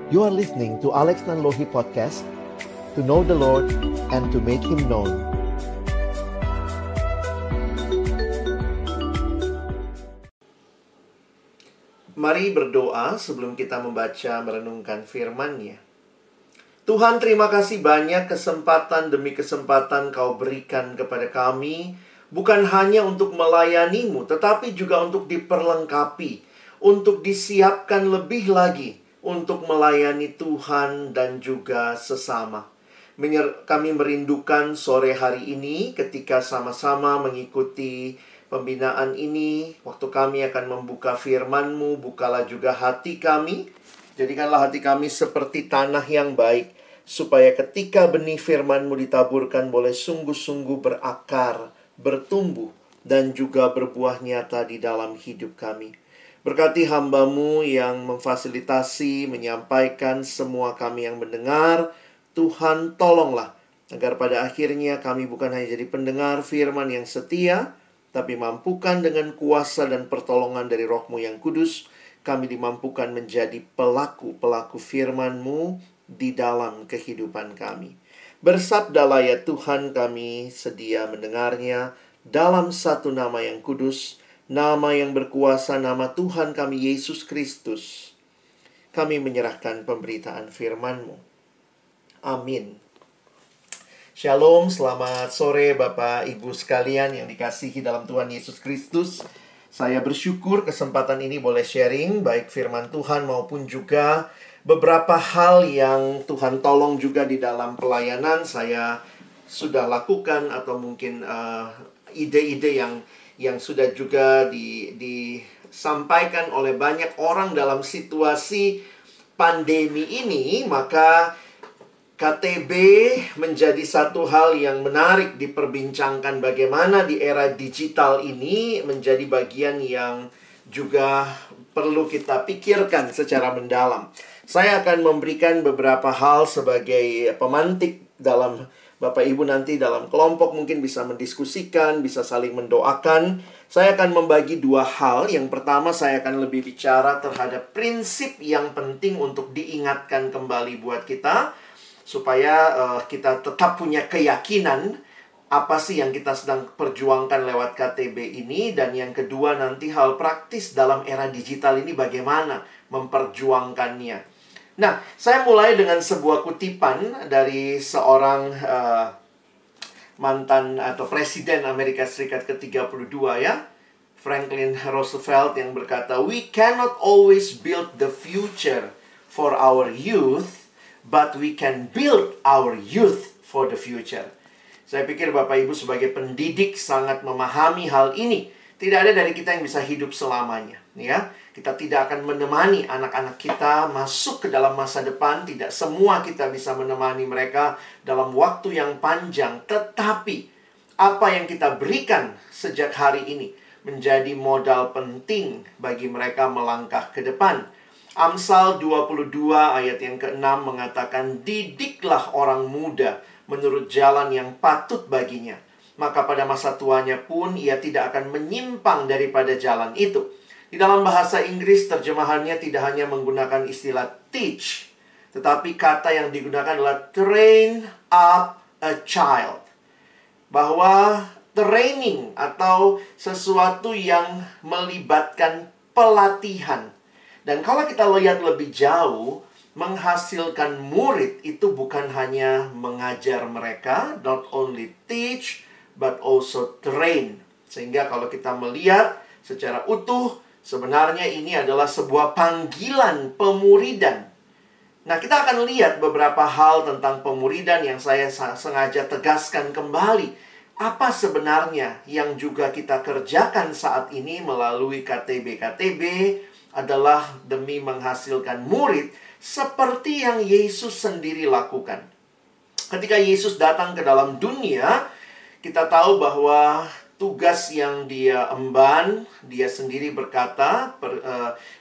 You are listening to Alex Nanlohi Podcast, to know the Lord and to make Him known. Mari berdoa sebelum kita membaca merenungkan firman-Nya. Tuhan, terima kasih banyak kesempatan demi kesempatan Kau berikan kepada kami, bukan hanya untuk melayani-Mu, tetapi juga untuk diperlengkapi, untuk disiapkan lebih lagi, untuk melayani Tuhan dan juga sesama. Kami merindukan sore hari ini ketika sama-sama mengikuti pembinaan ini. Waktu kami akan membuka firman-Mu, bukalah juga hati kami. Jadikanlah hati kami seperti tanah yang baik, supaya ketika benih firman-Mu ditaburkan boleh sungguh-sungguh berakar, bertumbuh, dan juga berbuah nyata di dalam hidup kami. Berkati hamba-Mu yang memfasilitasi, menyampaikan semua kami yang mendengar. Tuhan, tolonglah agar pada akhirnya kami bukan hanya jadi pendengar firman yang setia, tapi mampukan dengan kuasa dan pertolongan dari Roh-Mu yang kudus, kami dimampukan menjadi pelaku-pelaku firman-Mu di dalam kehidupan kami. Bersabdalah ya Tuhan, kami sedia mendengarnya dalam satu nama yang kudus, nama yang berkuasa, nama Tuhan kami Yesus Kristus. Kami menyerahkan pemberitaan firman-Mu. Amin. Shalom, selamat sore Bapak Ibu sekalian yang dikasihi dalam Tuhan Yesus Kristus. Saya bersyukur kesempatan ini boleh sharing baik firman Tuhan maupun juga beberapa hal yang Tuhan tolong juga di dalam pelayanan saya sudah lakukan, atau mungkin ide-ide yang sudah juga disampaikan oleh banyak orang dalam situasi pandemi ini. Maka KTB menjadi satu hal yang menarik diperbincangkan, bagaimana di era digital ini menjadi bagian yang juga perlu kita pikirkan secara mendalam. Saya akan memberikan beberapa hal sebagai pemantik dalam Bapak Ibu nanti dalam kelompok mungkin bisa mendiskusikan, bisa saling mendoakan. Saya akan membagi dua hal. Yang pertama, saya akan lebih bicara terhadap prinsip yang penting untuk diingatkan kembali buat kita, supaya kita tetap punya keyakinan apa sih yang kita sedang perjuangkan lewat KTB ini. Dan yang kedua nanti hal praktis dalam era digital ini bagaimana memperjuangkannya. Nah, saya mulai dengan sebuah kutipan dari seorang mantan atau Presiden Amerika Serikat ke-32 ya, Franklin Roosevelt, yang berkata, "We cannot always build the future for our youth, but we can build our youth for the future." Saya pikir Bapak Ibu sebagai pendidik sangat memahami hal ini. Tidak ada dari kita yang bisa hidup selamanya, ya. Kita tidak akan menemani anak-anak kita masuk ke dalam masa depan. Tidak semua kita bisa menemani mereka dalam waktu yang panjang. Tetapi apa yang kita berikan sejak hari ini menjadi modal penting bagi mereka melangkah ke depan. Amsal 22 ayat yang ke-6 mengatakan, "Didiklah orang muda menurut jalan yang patut baginya, maka pada masa tuanya pun ia tidak akan menyimpang daripada jalan itu." Di dalam bahasa Inggris terjemahannya tidak hanya menggunakan istilah teach, tetapi kata yang digunakan adalah train up a child. Bahwa training atau sesuatu yang melibatkan pelatihan. Dan kalau kita lihat lebih jauh, menghasilkan murid itu bukan hanya mengajar mereka, not only teach, but also train. Sehingga kalau kita melihat secara utuh, sebenarnya ini adalah sebuah panggilan pemuridan. Nah, kita akan lihat beberapa hal tentang pemuridan yang saya sengaja tegaskan kembali. Apa sebenarnya yang juga kita kerjakan saat ini melalui KTB adalah demi menghasilkan murid seperti yang Yesus sendiri lakukan. Ketika Yesus datang ke dalam dunia, kita tahu bahwa tugas yang dia emban, dia sendiri berkata,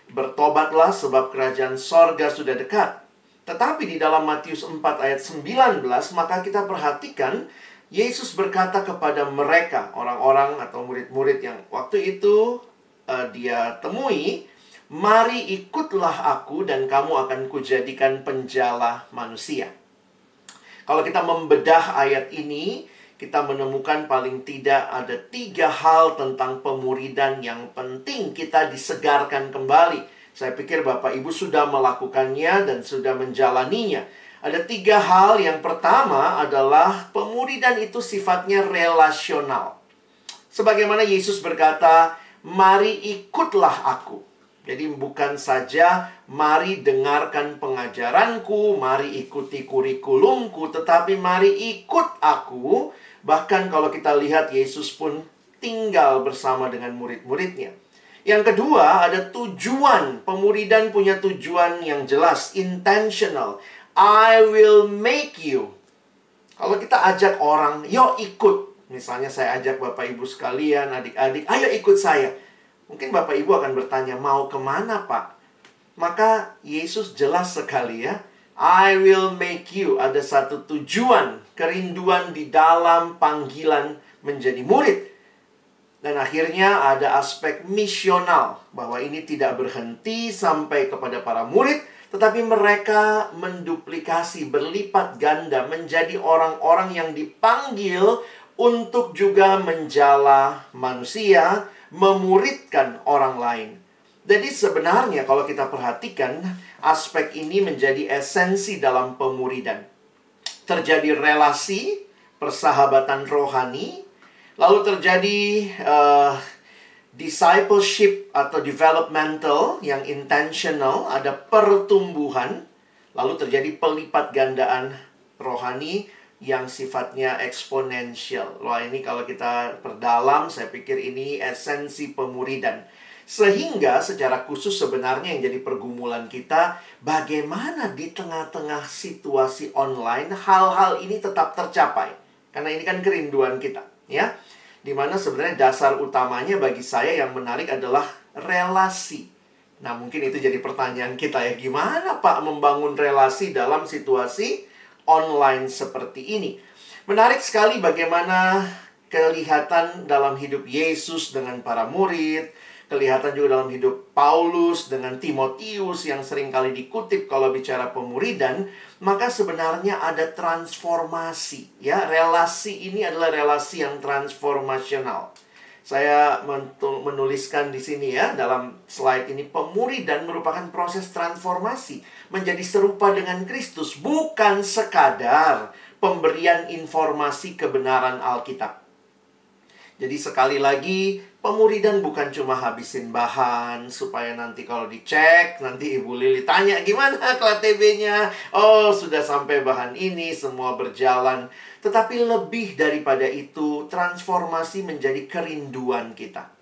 bertobatlah sebab kerajaan sorga sudah dekat. Tetapi di dalam Matius 4 ayat 19, maka kita perhatikan, Yesus berkata kepada mereka, orang-orang atau murid-murid yang waktu itu dia temui, Mari ikutlah aku dan kamu akan kujadikan penjala manusia. Kalau kita membedah ayat ini, kita menemukan paling tidak ada 3 hal tentang pemuridan yang penting kita disegarkan kembali. Saya pikir Bapak Ibu sudah melakukannya dan sudah menjalaninya. Ada 3 hal. Yang pertama adalah pemuridan itu sifatnya relasional. Sebagaimana Yesus berkata, mari ikutlah aku. Jadi bukan saja mari dengarkan pengajaranku, mari ikuti kurikulumku, tetapi mari ikut aku. Bahkan kalau kita lihat Yesus pun tinggal bersama dengan murid-muridnya. Yang kedua, ada tujuan. Pemuridan punya tujuan yang jelas, intentional. I will make you. Kalau kita ajak orang, yuk ikut. Misalnya saya ajak Bapak Ibu sekalian, adik-adik, ayo ikut saya. Mungkin Bapak Ibu akan bertanya, mau kemana Pak? Maka Yesus jelas sekali ya. I will make you. Ada satu tujuan, kerinduan di dalam panggilan menjadi murid. Dan akhirnya ada aspek misional. Bahwa ini tidak berhenti sampai kepada para murid. Tetapi mereka menduplikasi, berlipat ganda. Menjadi orang-orang yang dipanggil untuk juga menjala manusia, memuridkan orang lain. Jadi sebenarnya kalau kita perhatikan, aspek ini menjadi esensi dalam pemuridan. Terjadi relasi, persahabatan rohani, lalu terjadi discipleship atau developmental yang intentional, ada pertumbuhan, lalu terjadi pelipat gandaan rohani yang sifatnya eksponensial. Wah, ini kalau kita perdalam, saya pikir ini esensi pemuridan. Sehingga secara khusus sebenarnya yang jadi pergumulan kita, bagaimana di tengah-tengah situasi online hal-hal ini tetap tercapai. Karena ini kan kerinduan kita, ya. Dimana sebenarnya dasar utamanya bagi saya yang menarik adalah relasi. Nah, mungkin itu jadi pertanyaan kita ya, gimana Pak membangun relasi dalam situasi online seperti ini? Menarik sekali bagaimana kelihatan dalam hidup Yesus dengan para murid, kelihatan juga dalam hidup Paulus dengan Timotius yang sering kali dikutip kalau bicara pemuridan. Maka sebenarnya ada transformasi, ya. Relasi ini adalah relasi yang transformasional. Saya menuliskan di sini ya, dalam slide ini, pemuridan merupakan proses transformasi menjadi serupa dengan Kristus, bukan sekadar pemberian informasi kebenaran Alkitab. Jadi sekali lagi, pemuridan bukan cuma habisin bahan supaya nanti kalau dicek, nanti Ibu Lili tanya, gimana KTB-nya? Oh, sudah sampai bahan ini, semua berjalan. Tetapi lebih daripada itu, transformasi menjadi kerinduan kita.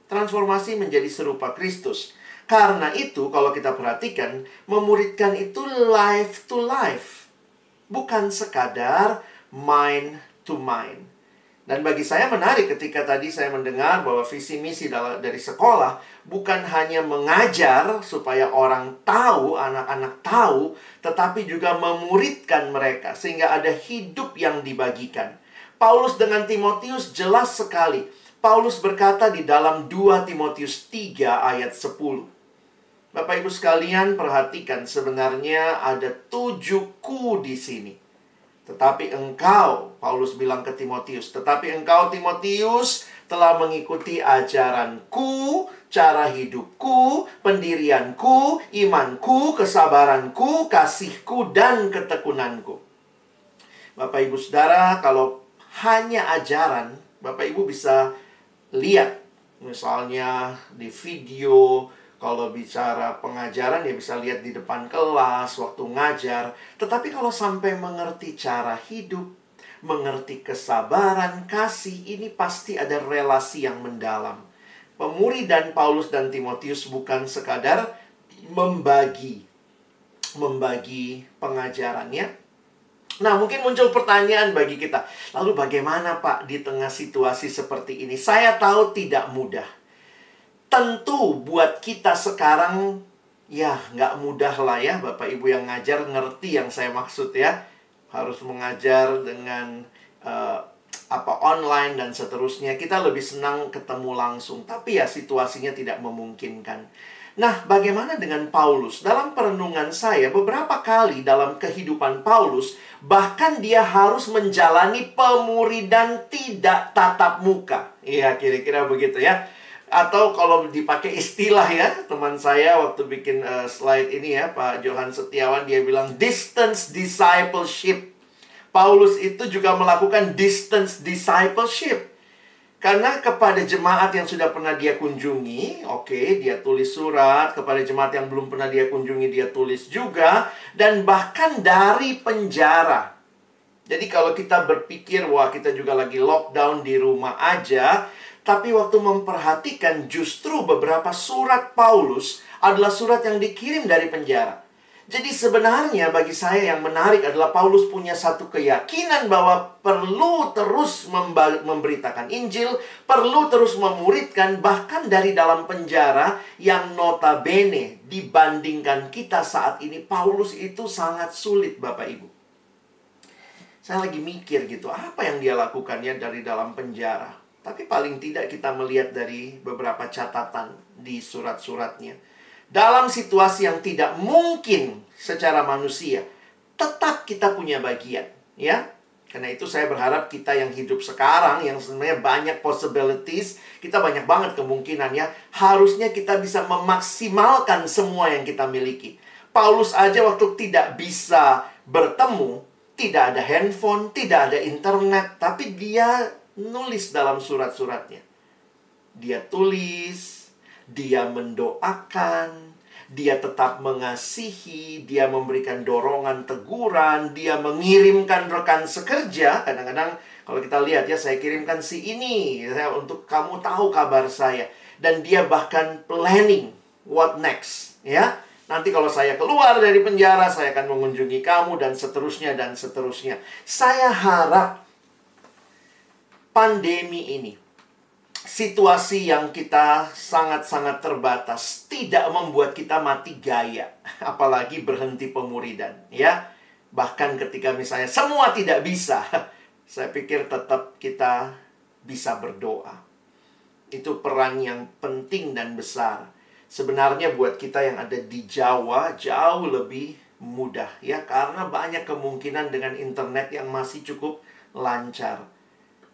Transformasi menjadi serupa Kristus. Karena itu, kalau kita perhatikan, memuridkan itu life to life. Bukan sekadar mind to mind. Dan bagi saya menarik ketika tadi saya mendengar bahwa visi misi dari sekolah bukan hanya mengajar supaya orang tahu, anak-anak tahu, tetapi juga memuridkan mereka sehingga ada hidup yang dibagikan. Paulus dengan Timotius jelas sekali. Paulus berkata di dalam 2 Timotius 3 ayat 10. Bapak Ibu sekalian perhatikan, sebenarnya ada 7 ku di sini. Tetapi engkau, Paulus bilang ke Timotius, tetapi engkau Timotius telah mengikuti ajaranku, cara hidupku, pendirianku, imanku, kesabaranku, kasihku, dan ketekunanku. Bapak Ibu Saudara, kalau hanya ajaran, Bapak Ibu bisa lihat. Misalnya di video, kalau bicara pengajaran ya bisa lihat di depan kelas, waktu ngajar. Tetapi kalau sampai mengerti cara hidup, mengerti kesabaran, kasih, ini pasti ada relasi yang mendalam. Pemuridan Paulus dan Timotius bukan sekadar membagi pengajarannya. Nah, mungkin muncul pertanyaan bagi kita. Lalu bagaimana Pak di tengah situasi seperti ini? Saya tahu tidak mudah. Tentu buat kita sekarang, ya nggak mudah lah ya. Bapak Ibu yang ngajar ngerti yang saya maksud ya. Harus mengajar dengan online dan seterusnya. Kita lebih senang ketemu langsung. Tapi ya situasinya tidak memungkinkan. Nah, bagaimana dengan Paulus? Dalam perenungan saya, beberapa kali dalam kehidupan Paulus, bahkan dia harus menjalani pemuridan tidak tatap muka. Iya, kira-kira begitu ya. Atau kalau dipakai istilah ya, teman saya waktu bikin slide ini ya, Pak Johan Setiawan, dia bilang distance discipleship. Paulus itu juga melakukan distance discipleship. Karena kepada jemaat yang sudah pernah dia kunjungi, dia tulis surat. Kepada jemaat yang belum pernah dia kunjungi, dia tulis juga. Dan bahkan dari penjara. Jadi kalau kita berpikir, wah kita juga lagi lockdown di rumah aja. Tapi waktu memperhatikan, justru beberapa surat Paulus adalah surat yang dikirim dari penjara. Jadi sebenarnya bagi saya yang menarik adalah Paulus punya satu keyakinan bahwa perlu terus memberitakan Injil, perlu terus memuridkan bahkan dari dalam penjara yang notabene dibandingkan kita saat ini, Paulus itu sangat sulit Bapak Ibu. Saya lagi mikir gitu, apa yang dia lakukan ya dari dalam penjara. Tapi paling tidak kita melihat dari beberapa catatan di surat-suratnya. Dalam situasi yang tidak mungkin secara manusia, tetap kita punya bagian, ya. Karena itu saya berharap kita yang hidup sekarang, yang sebenarnya banyak possibilities, kita banyak banget kemungkinannya, harusnya kita bisa memaksimalkan semua yang kita miliki. Paulus aja waktu tidak bisa bertemu, tidak ada handphone, tidak ada internet, tapi dia nulis dalam surat-suratnya. Dia tulis, dia mendoakan, dia tetap mengasihi, dia memberikan dorongan, teguran, dia mengirimkan rekan sekerja. Kadang-kadang kalau kita lihat ya, saya kirimkan si ini untuk kamu tahu kabar saya. Dan dia bahkan planning what next, ya. Nanti kalau saya keluar dari penjara, saya akan mengunjungi kamu dan seterusnya dan seterusnya. Saya harap pandemi ini, situasi yang kita sangat-sangat terbatas, tidak membuat kita mati gaya. Apalagi berhenti pemuridan, ya. Bahkan ketika misalnya semua tidak bisa, saya pikir tetap kita bisa berdoa. Itu peran yang penting dan besar. Sebenarnya buat kita yang ada di Jawa, jauh lebih mudah, ya. Karena banyak kemungkinan dengan internet yang masih cukup lancar.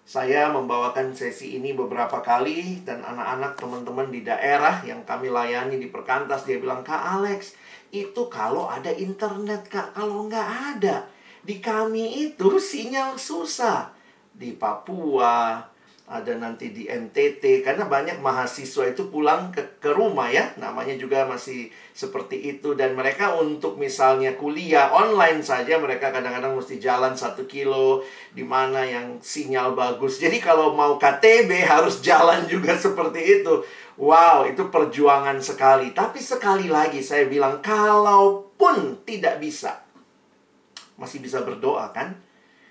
Saya membawakan sesi ini beberapa kali, dan anak-anak teman-teman di daerah yang kami layani di Perkantas, dia bilang, Kak Alex, itu kalau ada internet, Kak. Kalau nggak ada, di kami itu sinyal susah. Di Papua, ada nanti di NTT, karena banyak mahasiswa itu pulang ke rumah ya, namanya juga masih seperti itu. Dan mereka untuk misalnya kuliah online saja, mereka kadang-kadang mesti jalan 1 kilo, di mana yang sinyal bagus. Jadi kalau mau KTB harus jalan juga seperti itu. Wow, itu perjuangan sekali. Tapi sekali lagi saya bilang, kalaupun tidak bisa, masih bisa berdoa kan?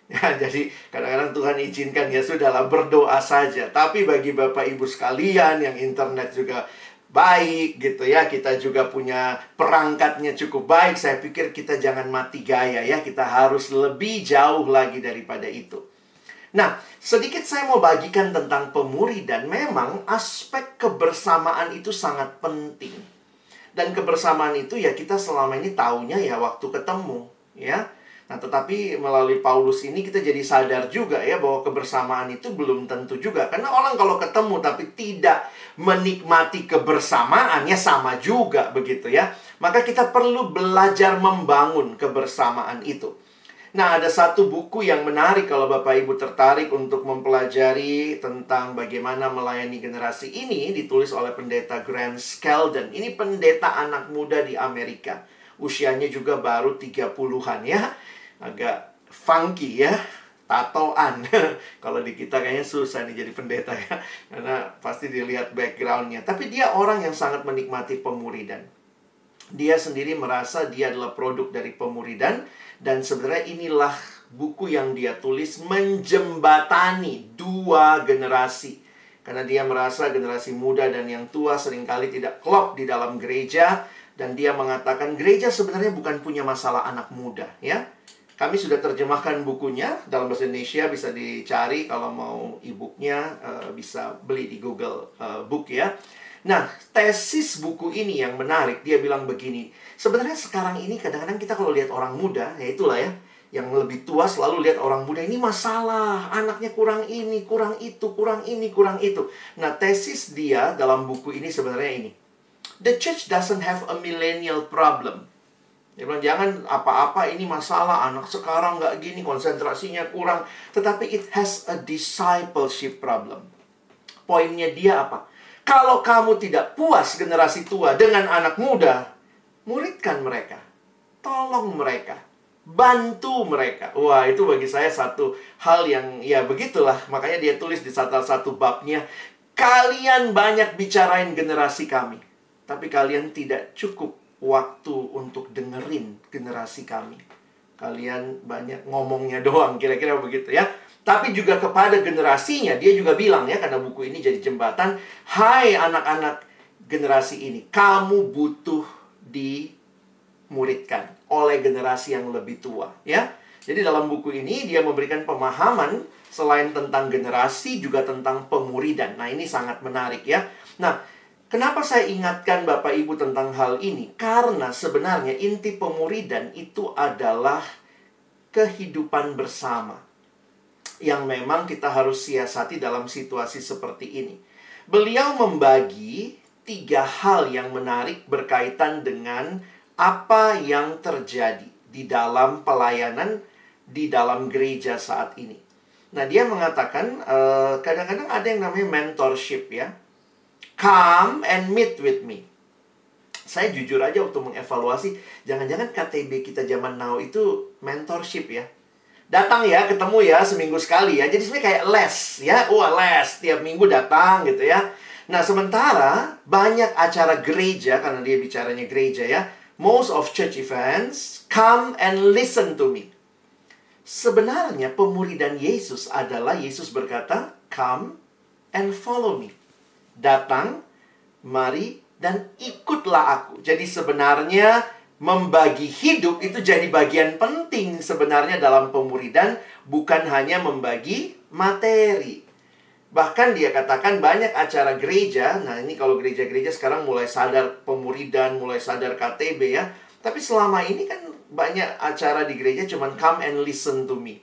Ya, jadi kadang-kadang Tuhan izinkan, ya sudahlah, berdoa saja. Tapi bagi Bapak Ibu sekalian yang internet juga baik gitu ya, kita juga punya perangkatnya cukup baik, saya pikir kita jangan mati gaya ya. Kita harus lebih jauh lagi daripada itu. Nah, sedikit saya mau bagikan tentang pemuridan. Memang aspek kebersamaan itu sangat penting. Dan kebersamaan itu ya kita selama ini taunya ya waktu ketemu, ya. Nah, tetapi melalui Paulus ini kita jadi sadar juga ya bahwa kebersamaan itu belum tentu juga. Karena orang kalau ketemu tapi tidak menikmati kebersamaannya sama juga begitu ya. Maka kita perlu belajar membangun kebersamaan itu. Nah, ada satu buku yang menarik kalau Bapak Ibu tertarik untuk mempelajari tentang bagaimana melayani generasi ini, ditulis oleh pendeta Grant Skeldon. Ini pendeta anak muda di Amerika. Usianya juga baru 30-an ya. Agak funky ya, tatoan. Kalau di kita kayaknya susah nih jadi pendeta ya, karena pasti dilihat backgroundnya. Tapi dia orang yang sangat menikmati pemuridan. Dia sendiri merasa dia adalah produk dari pemuridan. Dan sebenarnya inilah buku yang dia tulis, menjembatani 2 generasi. Karena dia merasa generasi muda dan yang tua seringkali tidak klop di dalam gereja. Dan dia mengatakan gereja sebenarnya bukan punya masalah anak muda ya. Kami sudah terjemahkan bukunya dalam bahasa Indonesia, bisa dicari kalau mau e-booknya, bisa beli di Google Book ya. Nah, tesis buku ini yang menarik, dia bilang begini, sebenarnya sekarang ini kadang-kadang kita kalau lihat orang muda, ya itulah ya, yang lebih tua selalu lihat orang muda, ini masalah, anaknya kurang ini, kurang itu, kurang ini, kurang itu. Nah, tesis dia dalam buku ini sebenarnya ini, the church doesn't have a millennial problem. Dia bilang, jangan apa-apa ini masalah, anak sekarang nggak gini, konsentrasinya kurang. Tetapi it has a discipleship problem. Poinnya dia apa? Kalau kamu tidak puas generasi tua dengan anak muda, muridkan mereka. Tolong mereka. Bantu mereka. Wah, itu bagi saya satu hal yang, ya begitulah. Makanya dia tulis di salah satu babnya, kalian banyak bicarain generasi kami, tapi kalian tidak cukup waktu untuk dengerin generasi kami. Kalian banyak ngomongnya doang, kira-kira begitu ya. Tapi juga kepada generasinya, dia juga bilang ya, karena buku ini jadi jembatan, hai anak-anak generasi ini, kamu butuh dimuridkan oleh generasi yang lebih tua ya. Jadi dalam buku ini dia memberikan pemahaman selain tentang generasi, juga tentang pemuridan. Nah, ini sangat menarik ya. Nah, kenapa saya ingatkan Bapak Ibu tentang hal ini? Karena sebenarnya inti pemuridan itu adalah kehidupan bersama yang memang kita harus siasati dalam situasi seperti ini. Beliau membagi 3 hal yang menarik berkaitan dengan apa yang terjadi di dalam pelayanan di dalam gereja saat ini. Nah, dia mengatakan kadang-kadang ada yang namanya mentorship ya. Come and meet with me. Saya jujur aja waktu mengevaluasi, jangan-jangan KTB kita zaman now itu mentorship ya. Datang ya, ketemu ya seminggu sekali ya. Jadi sebenarnya kayak les ya. Wah, les tiap minggu datang gitu ya. Nah, sementara banyak acara gereja, karena dia bicaranya gereja ya, most of church events, come and listen to me. Sebenarnya pemuridan Yesus adalah Yesus berkata, come and follow me. Datang, mari, dan ikutlah aku. Jadi sebenarnya membagi hidup itu jadi bagian penting sebenarnya dalam pemuridan, bukan hanya membagi materi. Bahkan dia katakan banyak acara gereja, nah ini kalau gereja-gereja sekarang mulai sadar pemuridan, mulai sadar KTB ya. Tapi selama ini kan banyak acara di gereja cuman come and listen to me.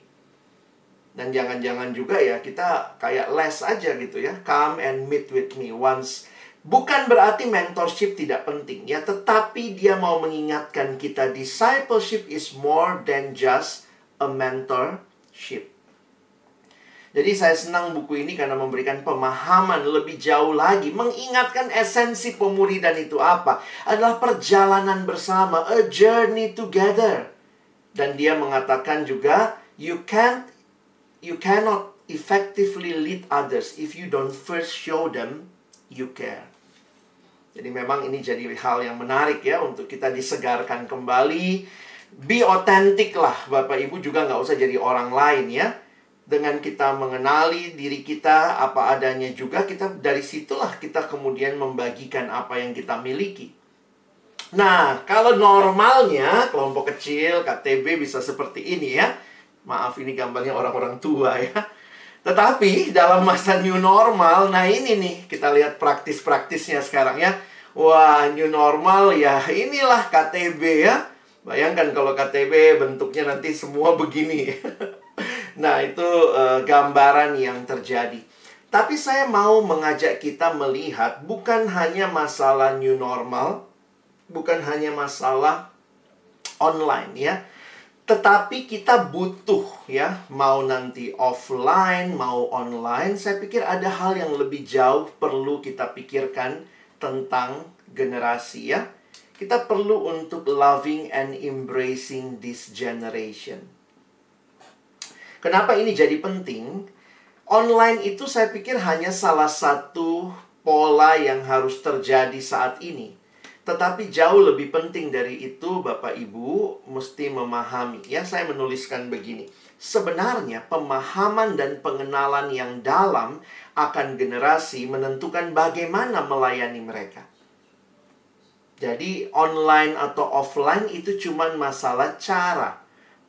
Dan jangan-jangan juga ya kita kayak les aja gitu ya. Come and meet with me once. Bukan berarti mentorship tidak penting ya. Tetapi dia mau mengingatkan kita, discipleship is more than just a mentorship. Jadi saya senang buku ini karena memberikan pemahaman lebih jauh lagi. Mengingatkan esensi pemuridan itu apa? Adalah perjalanan bersama. A journey together. Dan dia mengatakan juga, you cannot effectively lead others if you don't first show them you care. Jadi memang ini jadi hal yang menarik ya untuk kita disegarkan kembali. Be authentic lah Bapak Ibu, juga nggak usah jadi orang lain ya. Dengan kita mengenali diri kita apa adanya juga, kita dari situlah kita kemudian membagikan apa yang kita miliki. Nah, kalau normalnya kelompok kecil, KTB bisa seperti ini ya. Maaf, ini gambarnya orang-orang tua ya. Tetapi dalam masa new normal, nah ini nih, kita lihat praktis-praktisnya sekarang ya. Wah, new normal ya, inilah KTB ya. Bayangkan kalau KTB bentuknya nanti semua begini. Nah, itu gambaran yang terjadi. Tapi saya mau mengajak kita melihat bukan hanya masalah new normal, bukan hanya masalah online ya. Tetapi kita butuh ya, mau nanti offline, mau online, saya pikir ada hal yang lebih jauh perlu kita pikirkan tentang generasi ya. Kita perlu untuk loving and embracing this generation. Kenapa ini jadi penting? Online itu saya pikir hanya salah satu pola yang harus terjadi saat ini. Tetapi jauh lebih penting dari itu, Bapak Ibu mesti memahami. Ya, saya menuliskan begini. Sebenarnya pemahaman dan pengenalan yang dalam akan generasi menentukan bagaimana melayani mereka. Jadi online atau offline itu cuma masalah cara.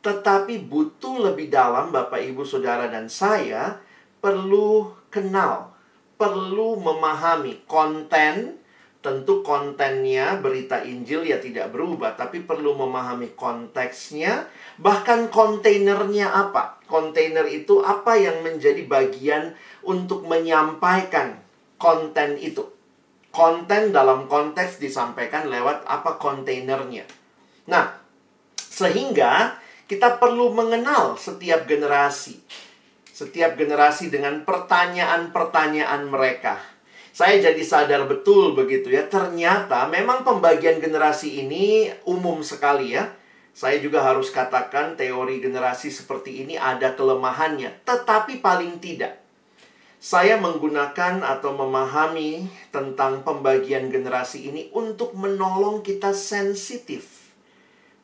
Tetapi butuh lebih dalam, Bapak, Ibu, Saudara, dan saya perlu kenal, perlu memahami konten. Tentu kontennya berita Injil ya tidak berubah, tapi perlu memahami konteksnya, bahkan kontainernya apa. Kontainer itu apa yang menjadi bagian untuk menyampaikan konten itu. Konten dalam konteks disampaikan lewat apa kontainernya. Nah, sehingga kita perlu mengenal setiap generasi. Setiap generasi dengan pertanyaan-pertanyaan mereka. Saya jadi sadar betul begitu ya. Ternyata memang pembagian generasi ini umum sekali ya. Saya juga harus katakan teori generasi seperti ini ada kelemahannya. Tetapi paling tidak, saya menggunakan atau memahami tentang pembagian generasi ini untuk menolong kita sensitif.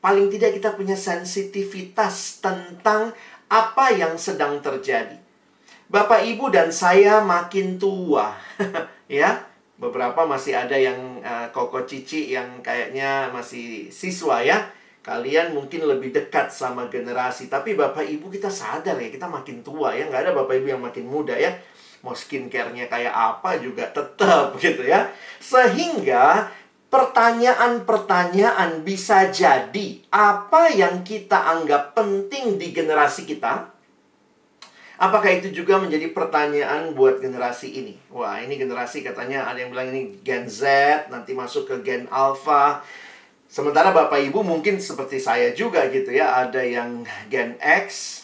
Paling tidak kita punya sensitivitas tentang apa yang sedang terjadi. Bapak, Ibu, dan saya makin tua. Ya, beberapa masih ada yang koko cici yang kayaknya masih siswa ya. Kalian mungkin lebih dekat sama generasi. Tapi Bapak, Ibu, kita sadar ya, kita makin tua ya. Nggak ada Bapak, Ibu yang makin muda ya. Mau skincare-nya kayak apa juga tetap gitu ya. Sehingga pertanyaan-pertanyaan bisa jadi apa yang kita anggap penting di generasi kita. Apakah itu juga menjadi pertanyaan buat generasi ini? Wah, ini generasi katanya ada yang bilang ini Gen Z, nanti masuk ke Gen Alpha. Sementara Bapak Ibu mungkin seperti saya juga gitu ya. Ada yang Gen X,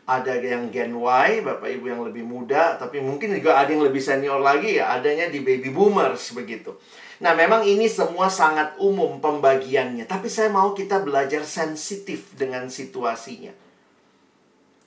ada yang Gen Y, Bapak Ibu yang lebih muda. Tapi mungkin juga ada yang lebih senior lagi ya. Adanya di Baby Boomers begitu. Nah, memang ini semua sangat umum pembagiannya. Tapi saya mau kita belajar sensitif dengan situasinya.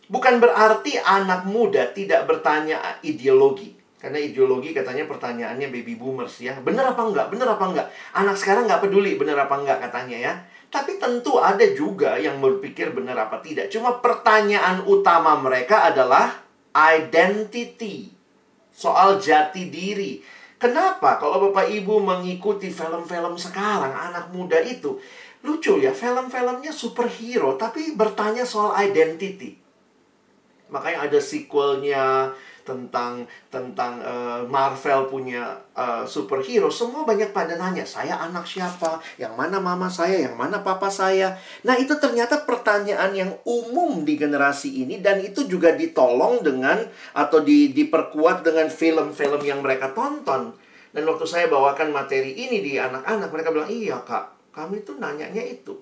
Bukan berarti anak muda tidak bertanya ideologi. Karena ideologi katanya pertanyaannya Baby Boomers ya. Benar apa enggak? Benar apa enggak? Anak sekarang nggak peduli benar apa enggak katanya ya. Tapi tentu ada juga yang berpikir benar apa tidak. Cuma pertanyaan utama mereka adalah identity. Soal jati diri. Kenapa kalau Bapak Ibu mengikuti film-film sekarang, anak muda itu lucu ya, film-filmnya superhero tapi bertanya soal identity. Makanya ada sequelnya tentang Marvel punya superhero. Semua banyak pada nanya, saya anak siapa? Yang mana mama saya? Yang mana papa saya? Nah, itu ternyata pertanyaan yang umum di generasi ini. Dan itu juga ditolong dengan atau diperkuat dengan film-film yang mereka tonton. Dan waktu saya bawakan materi ini di anak-anak, mereka bilang, iya kak, kami tuh nanyanya itu.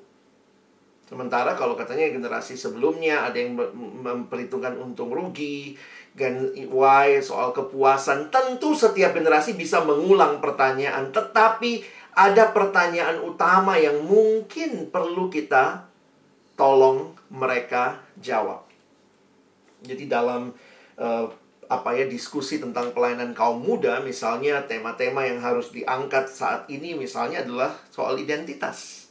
Sementara kalau katanya generasi sebelumnya ada yang memperhitungkan untung rugi, Gen Y soal kepuasan. Tentu setiap generasi bisa mengulang pertanyaan, tetapi ada pertanyaan utama yang mungkin perlu kita tolong mereka jawab. Jadi dalam diskusi tentang pelayanan kaum muda, misalnya tema-tema yang harus diangkat saat ini misalnya adalah soal identitas.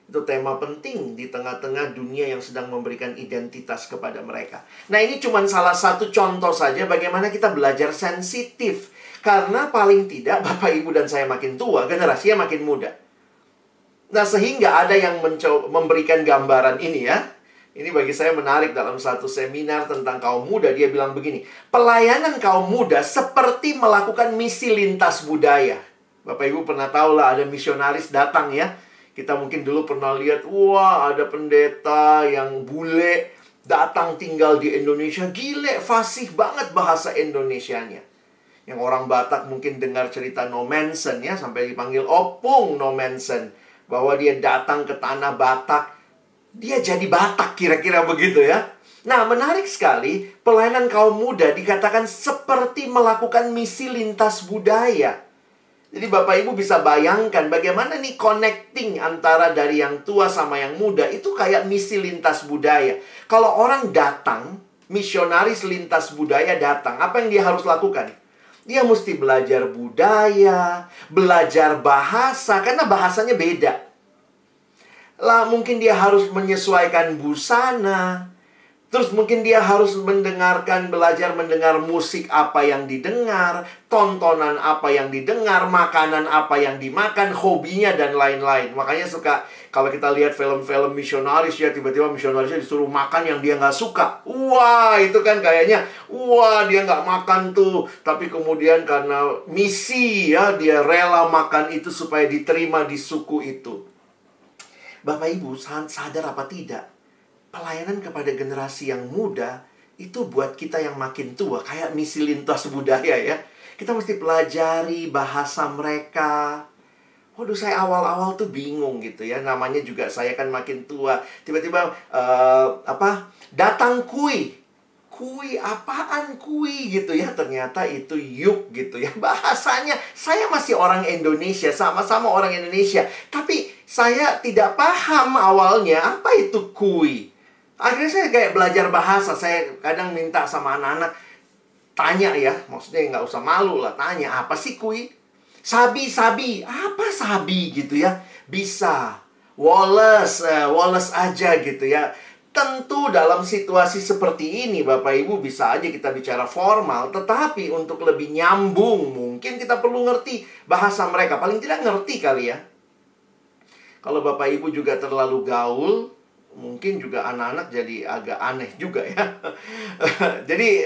Itu tema penting di tengah-tengah dunia yang sedang memberikan identitas kepada mereka. Nah, ini cuma salah satu contoh saja bagaimana kita belajar sensitif. Karena paling tidak Bapak, Ibu, dan saya makin tua, generasinya makin muda. Nah, sehingga ada yang memberikan gambaran ini ya. Ini bagi saya menarik dalam satu seminar tentang kaum muda. Dia bilang begini, pelayanan kaum muda seperti melakukan misi lintas budaya. Bapak, Ibu pernah tahu lah ada misionaris datang ya. Kita mungkin dulu pernah lihat, wah ada pendeta yang bule datang tinggal di Indonesia. Gile, fasih banget bahasa Indonesianya. Yang orang Batak mungkin dengar cerita Nomensen ya, sampai dipanggil Opung Nomensen. Bahwa dia datang ke tanah Batak, dia jadi Batak kira-kira begitu ya. Nah, menarik sekali, pelayanan kaum muda dikatakan seperti melakukan misi lintas budaya. Jadi Bapak Ibu bisa bayangkan bagaimana nih connecting antara dari yang tua sama yang muda. Itu kayak misi lintas budaya. Kalau orang datang, misionaris lintas budaya datang, apa yang dia harus lakukan? Dia mesti belajar budaya, belajar bahasa, karena bahasanya beda. Lah mungkin dia harus menyesuaikan busana. Terus mungkin dia harus belajar mendengar musik apa yang didengar, tontonan apa yang didengar, makanan apa yang dimakan, hobinya dan lain-lain. Makanya suka kalau kita lihat film-film misionaris ya, tiba-tiba misionarisnya disuruh makan yang dia nggak suka. Wah, itu kan kayaknya, wah dia nggak makan tuh. Tapi kemudian karena misi ya, dia rela makan itu supaya diterima di suku itu. Bapak Ibu sadar apa tidak? Pelayanan kepada generasi yang muda itu buat kita yang makin tua, kayak misi lintas budaya ya. Kita mesti pelajari bahasa mereka. Waduh, saya awal-awal tuh bingung gitu ya. Namanya juga saya kan makin tua. Tiba-tiba datang kui. Kui apaan kui gitu ya. Ternyata itu yuk gitu ya. Bahasanya saya masih orang Indonesia, sama-sama orang Indonesia. Tapi saya tidak paham awalnya apa itu kui. Akhirnya saya kayak belajar bahasa. Saya kadang minta sama anak-anak, tanya ya, maksudnya nggak usah malu lah, tanya, apa sih kui? Sabi, apa sabi gitu ya? Bisa. Wallace aja gitu ya. Tentu dalam situasi seperti ini, Bapak Ibu, bisa aja kita bicara formal. Tetapi untuk lebih nyambung, mungkin kita perlu ngerti bahasa mereka. Paling tidak ngerti kali ya. Kalau Bapak Ibu juga terlalu gaul, mungkin juga anak-anak jadi agak aneh juga ya. Jadi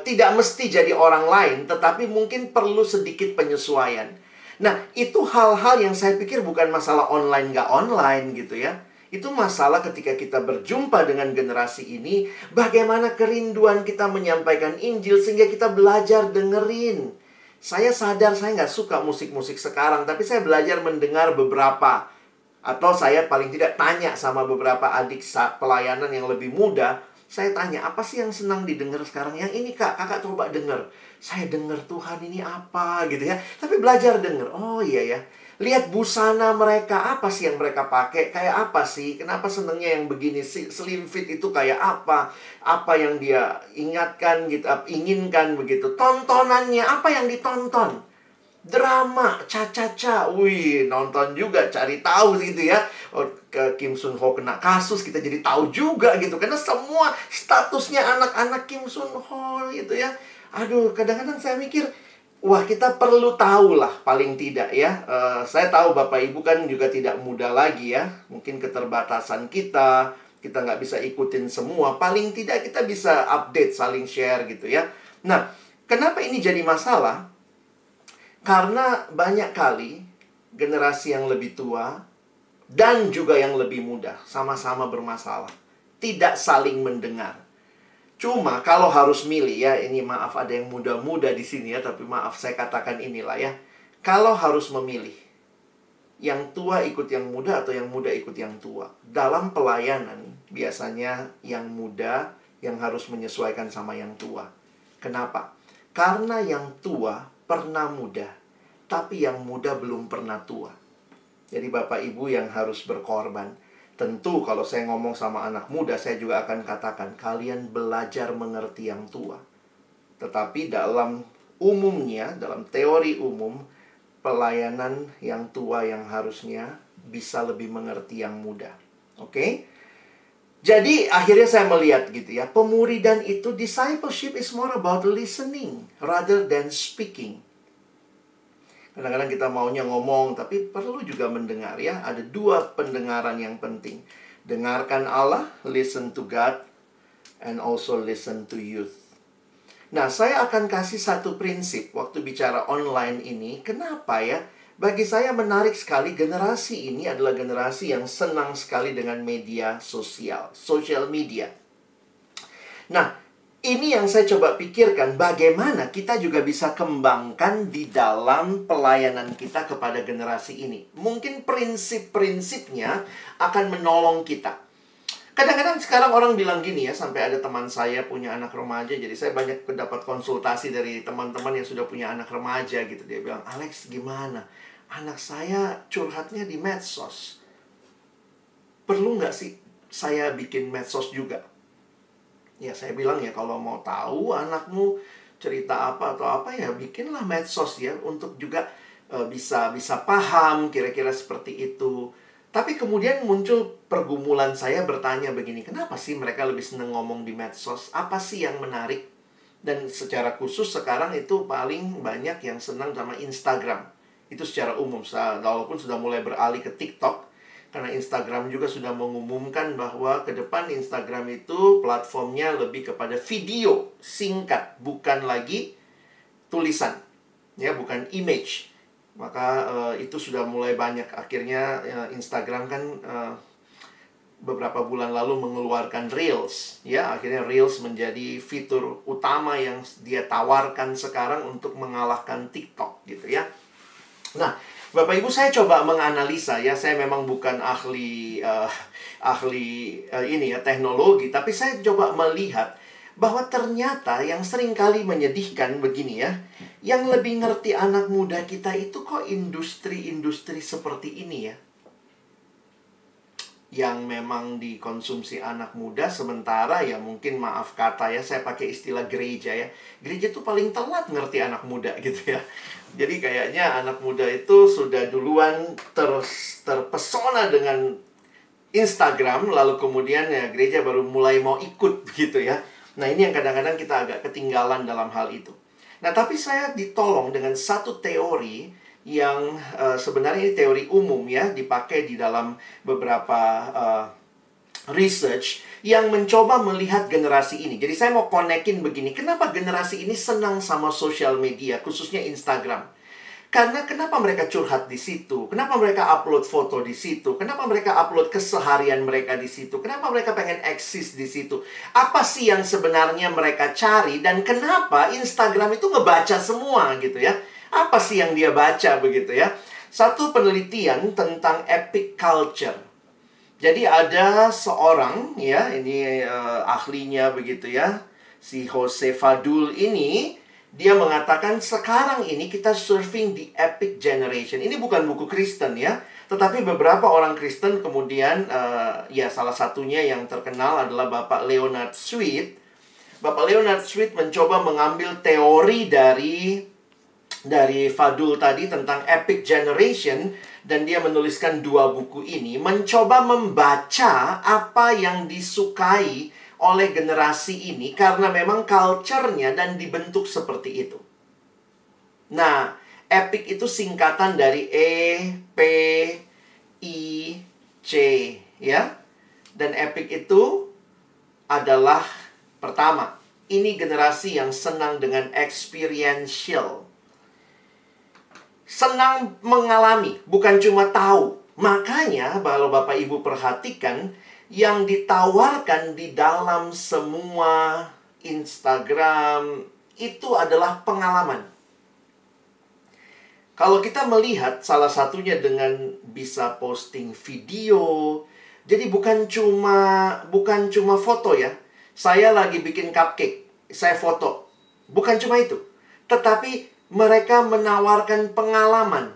tidak mesti jadi orang lain, tetapi mungkin perlu sedikit penyesuaian. Nah, itu hal-hal yang saya pikir bukan masalah online nggak online gitu ya. Itu masalah ketika kita berjumpa dengan generasi ini, bagaimana kerinduan kita menyampaikan Injil sehingga kita belajar dengerin. Saya sadar saya nggak suka musik-musik sekarang, tapi saya belajar mendengar beberapa. Atau saya paling tidak tanya sama beberapa adik pelayanan yang lebih muda. Saya tanya, apa sih yang senang didengar sekarang? Yang ini kakak coba dengar. Saya dengar Tuhan ini apa gitu ya. Tapi belajar dengar. Oh iya ya. Lihat busana mereka, apa sih yang mereka pakai? Kayak apa sih? Kenapa senangnya yang begini? Slim fit itu kayak apa? Apa yang dia inginkan begitu. Tontonannya, apa yang ditonton? Drama, Cha-Cha-Cha. Wih, nonton juga, cari tahu gitu ya. Kim Sun Ho kena kasus, kita jadi tahu juga gitu. Karena semua statusnya anak-anak Kim Sun Ho gitu ya. Aduh, kadang-kadang saya mikir, wah, kita perlu tahu lah paling tidak ya. Saya tahu Bapak Ibu kan juga tidak muda lagi ya. Mungkin keterbatasan kita nggak bisa ikutin semua. Paling tidak kita bisa update, saling share gitu ya. Nah, kenapa ini jadi masalah? Karena banyak kali generasi yang lebih tua dan juga yang lebih muda sama-sama bermasalah. Tidak saling mendengar. Cuma kalau harus milih ya, ini maaf ada yang muda-muda di sini ya, tapi maaf saya katakan inilah ya. Kalau harus memilih, yang tua ikut yang muda atau yang muda ikut yang tua. Dalam pelayanan biasanya yang muda yang harus menyesuaikan sama yang tua. Kenapa? Karena yang tua pernah muda, tapi yang muda belum pernah tua. Jadi Bapak Ibu yang harus berkorban. Tentu kalau saya ngomong sama anak muda, saya juga akan katakan, kalian belajar mengerti yang tua. Tetapi dalam umumnya, dalam teori umum, pelayanan yang tua yang harusnya bisa lebih mengerti yang muda. Oke? Jadi akhirnya saya melihat gitu ya, pemuridan itu, discipleship is more about listening rather than speaking. Kadang-kadang kita maunya ngomong, tapi perlu juga mendengar ya. Ada dua pendengaran yang penting. Dengarkan Allah, listen to God, and also listen to youth. Nah, saya akan kasih satu prinsip waktu bicara online ini. Kenapa ya? Bagi saya menarik sekali, generasi ini adalah generasi yang senang sekali dengan media sosial, social media. Nah, ini yang saya coba pikirkan, bagaimana kita juga bisa kembangkan di dalam pelayanan kita kepada generasi ini. Mungkin prinsip-prinsipnya akan menolong kita. Kadang-kadang sekarang orang bilang gini ya, sampai ada teman saya punya anak remaja, jadi saya banyak mendapat konsultasi dari teman-teman yang sudah punya anak remaja gitu. Dia bilang, Alex gimana? Anak saya curhatnya di medsos. Perlu nggak sih saya bikin medsos juga? Ya saya bilang ya, kalau mau tahu anakmu cerita apa atau apa ya bikinlah medsos ya, untuk juga bisa paham kira-kira seperti itu. Tapi kemudian muncul pergumulan saya bertanya begini, kenapa sih mereka lebih senang ngomong di medsos? Apa sih yang menarik? Dan secara khusus sekarang itu paling banyak yang senang sama Instagram. Itu secara umum, walaupun sudah mulai beralih ke TikTok. Karena Instagram juga sudah mengumumkan bahwa ke depan Instagram itu platformnya lebih kepada video singkat, bukan lagi tulisan, ya, bukan image. Maka itu sudah mulai banyak. Akhirnya Instagram kan beberapa bulan lalu mengeluarkan Reels, ya. Akhirnya Reels menjadi fitur utama yang dia tawarkan sekarang untuk mengalahkan TikTok, gitu ya. Nah, Bapak Ibu, saya coba menganalisa, ya. Saya memang bukan ahli teknologi, tapi saya coba melihat bahwa ternyata yang seringkali menyedihkan begini, ya. Yang lebih ngerti anak muda kita itu kok industri-industri seperti ini, ya. Yang memang dikonsumsi anak muda, sementara ya mungkin, maaf kata ya, saya pakai istilah gereja, ya. Gereja tuh paling telat ngerti anak muda, gitu ya. Jadi kayaknya anak muda itu sudah duluan terpesona dengan Instagram, lalu kemudian ya gereja baru mulai mau ikut, gitu ya. Nah, ini yang kadang-kadang kita agak ketinggalan dalam hal itu. Nah, tapi saya ditolong dengan satu teori yang sebenarnya ini teori umum, ya, dipakai di dalam beberapa research yang mencoba melihat generasi ini. Jadi saya mau konekin begini, kenapa generasi ini senang sama sosial media, khususnya Instagram? Karena kenapa mereka curhat di situ? Kenapa mereka upload foto di situ? Kenapa mereka upload keseharian mereka di situ? Kenapa mereka pengen eksis di situ? Apa sih yang sebenarnya mereka cari? Dan kenapa Instagram itu ngebaca semua, gitu ya? Apa sih yang dia baca, begitu ya? Satu penelitian tentang epic culture. Jadi ada seorang, ya, ini ahlinya begitu ya, si Jose Fadul ini, dia mengatakan sekarang ini kita surfing di epic generation. Ini bukan buku Kristen, ya, tetapi beberapa orang Kristen kemudian, ya, salah satunya yang terkenal adalah Bapak Leonard Sweet. Bapak Leonard Sweet mencoba mengambil teori dari Fadul tadi tentang epic generation, dan dia menuliskan 2 buku ini, mencoba membaca apa yang disukai oleh generasi ini karena memang culture-nya dan dibentuk seperti itu. Nah, epic itu singkatan dari E-P-I-C, ya. Dan epic itu adalah, pertama, ini generasi yang senang dengan experiential. Senang mengalami, bukan cuma tahu. Makanya kalau Bapak Ibu perhatikan, yang ditawarkan di dalam semua Instagram itu adalah pengalaman. Kalau kita melihat salah satunya dengan bisa posting video. Jadi bukan cuma foto, ya. Saya lagi bikin cupcake, saya foto. Bukan cuma itu. Tetapi mereka menawarkan pengalaman.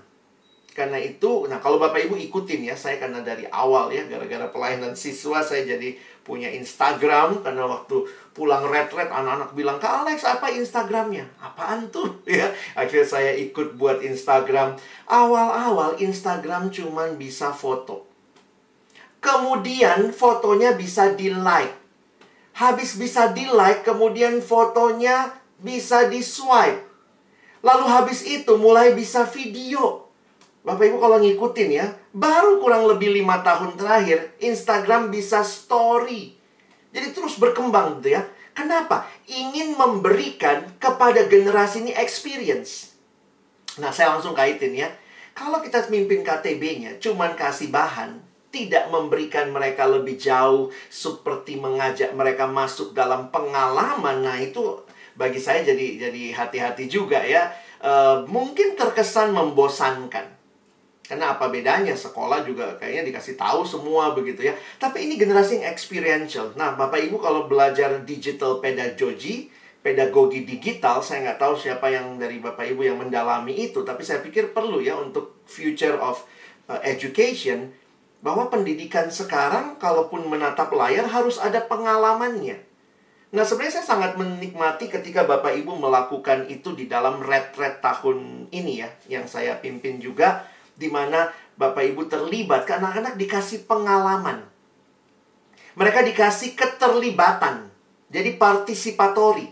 Karena itu, nah, kalau Bapak Ibu ikutin, ya, saya karena dari awal, ya, gara-gara pelayanan siswa saya jadi punya Instagram. Karena waktu pulang retret anak-anak bilang, "Kak Alex, apa Instagramnya?" "Apaan tuh?" Ya, akhirnya saya ikut buat Instagram. Awal-awal Instagram cuman bisa foto. Kemudian fotonya bisa di-like. Habis bisa di-like, kemudian fotonya bisa di-swipe. Lalu habis itu mulai bisa video. Bapak Ibu kalau ngikutin, ya, baru kurang lebih 5 tahun terakhir Instagram bisa story. Jadi terus berkembang, gitu ya. Kenapa? Ingin memberikan kepada generasi ini experience. Nah, saya langsung kaitin, ya. Kalau kita mimpin KTB-nya cuman kasih bahan, tidak memberikan mereka lebih jauh, seperti mengajak mereka masuk dalam pengalaman, nah itu bagi saya jadi hati-hati juga, ya. Mungkin terkesan membosankan. Karena apa bedanya? Sekolah juga kayaknya dikasih tahu semua, begitu ya. Tapi ini generasi yang experiential. Nah, Bapak Ibu kalau belajar digital pedagogi digital, saya nggak tahu siapa yang dari Bapak Ibu yang mendalami itu, tapi saya pikir perlu, ya, untuk future of education, bahwa pendidikan sekarang kalaupun menatap layar harus ada pengalamannya. Nah, sebenarnya saya sangat menikmati ketika Bapak Ibu melakukan itu di dalam retret tahun ini, ya, yang saya pimpin juga, di mana Bapak Ibu terlibat, karena anak-anak dikasih pengalaman. Mereka dikasih keterlibatan. Jadi partisipatori.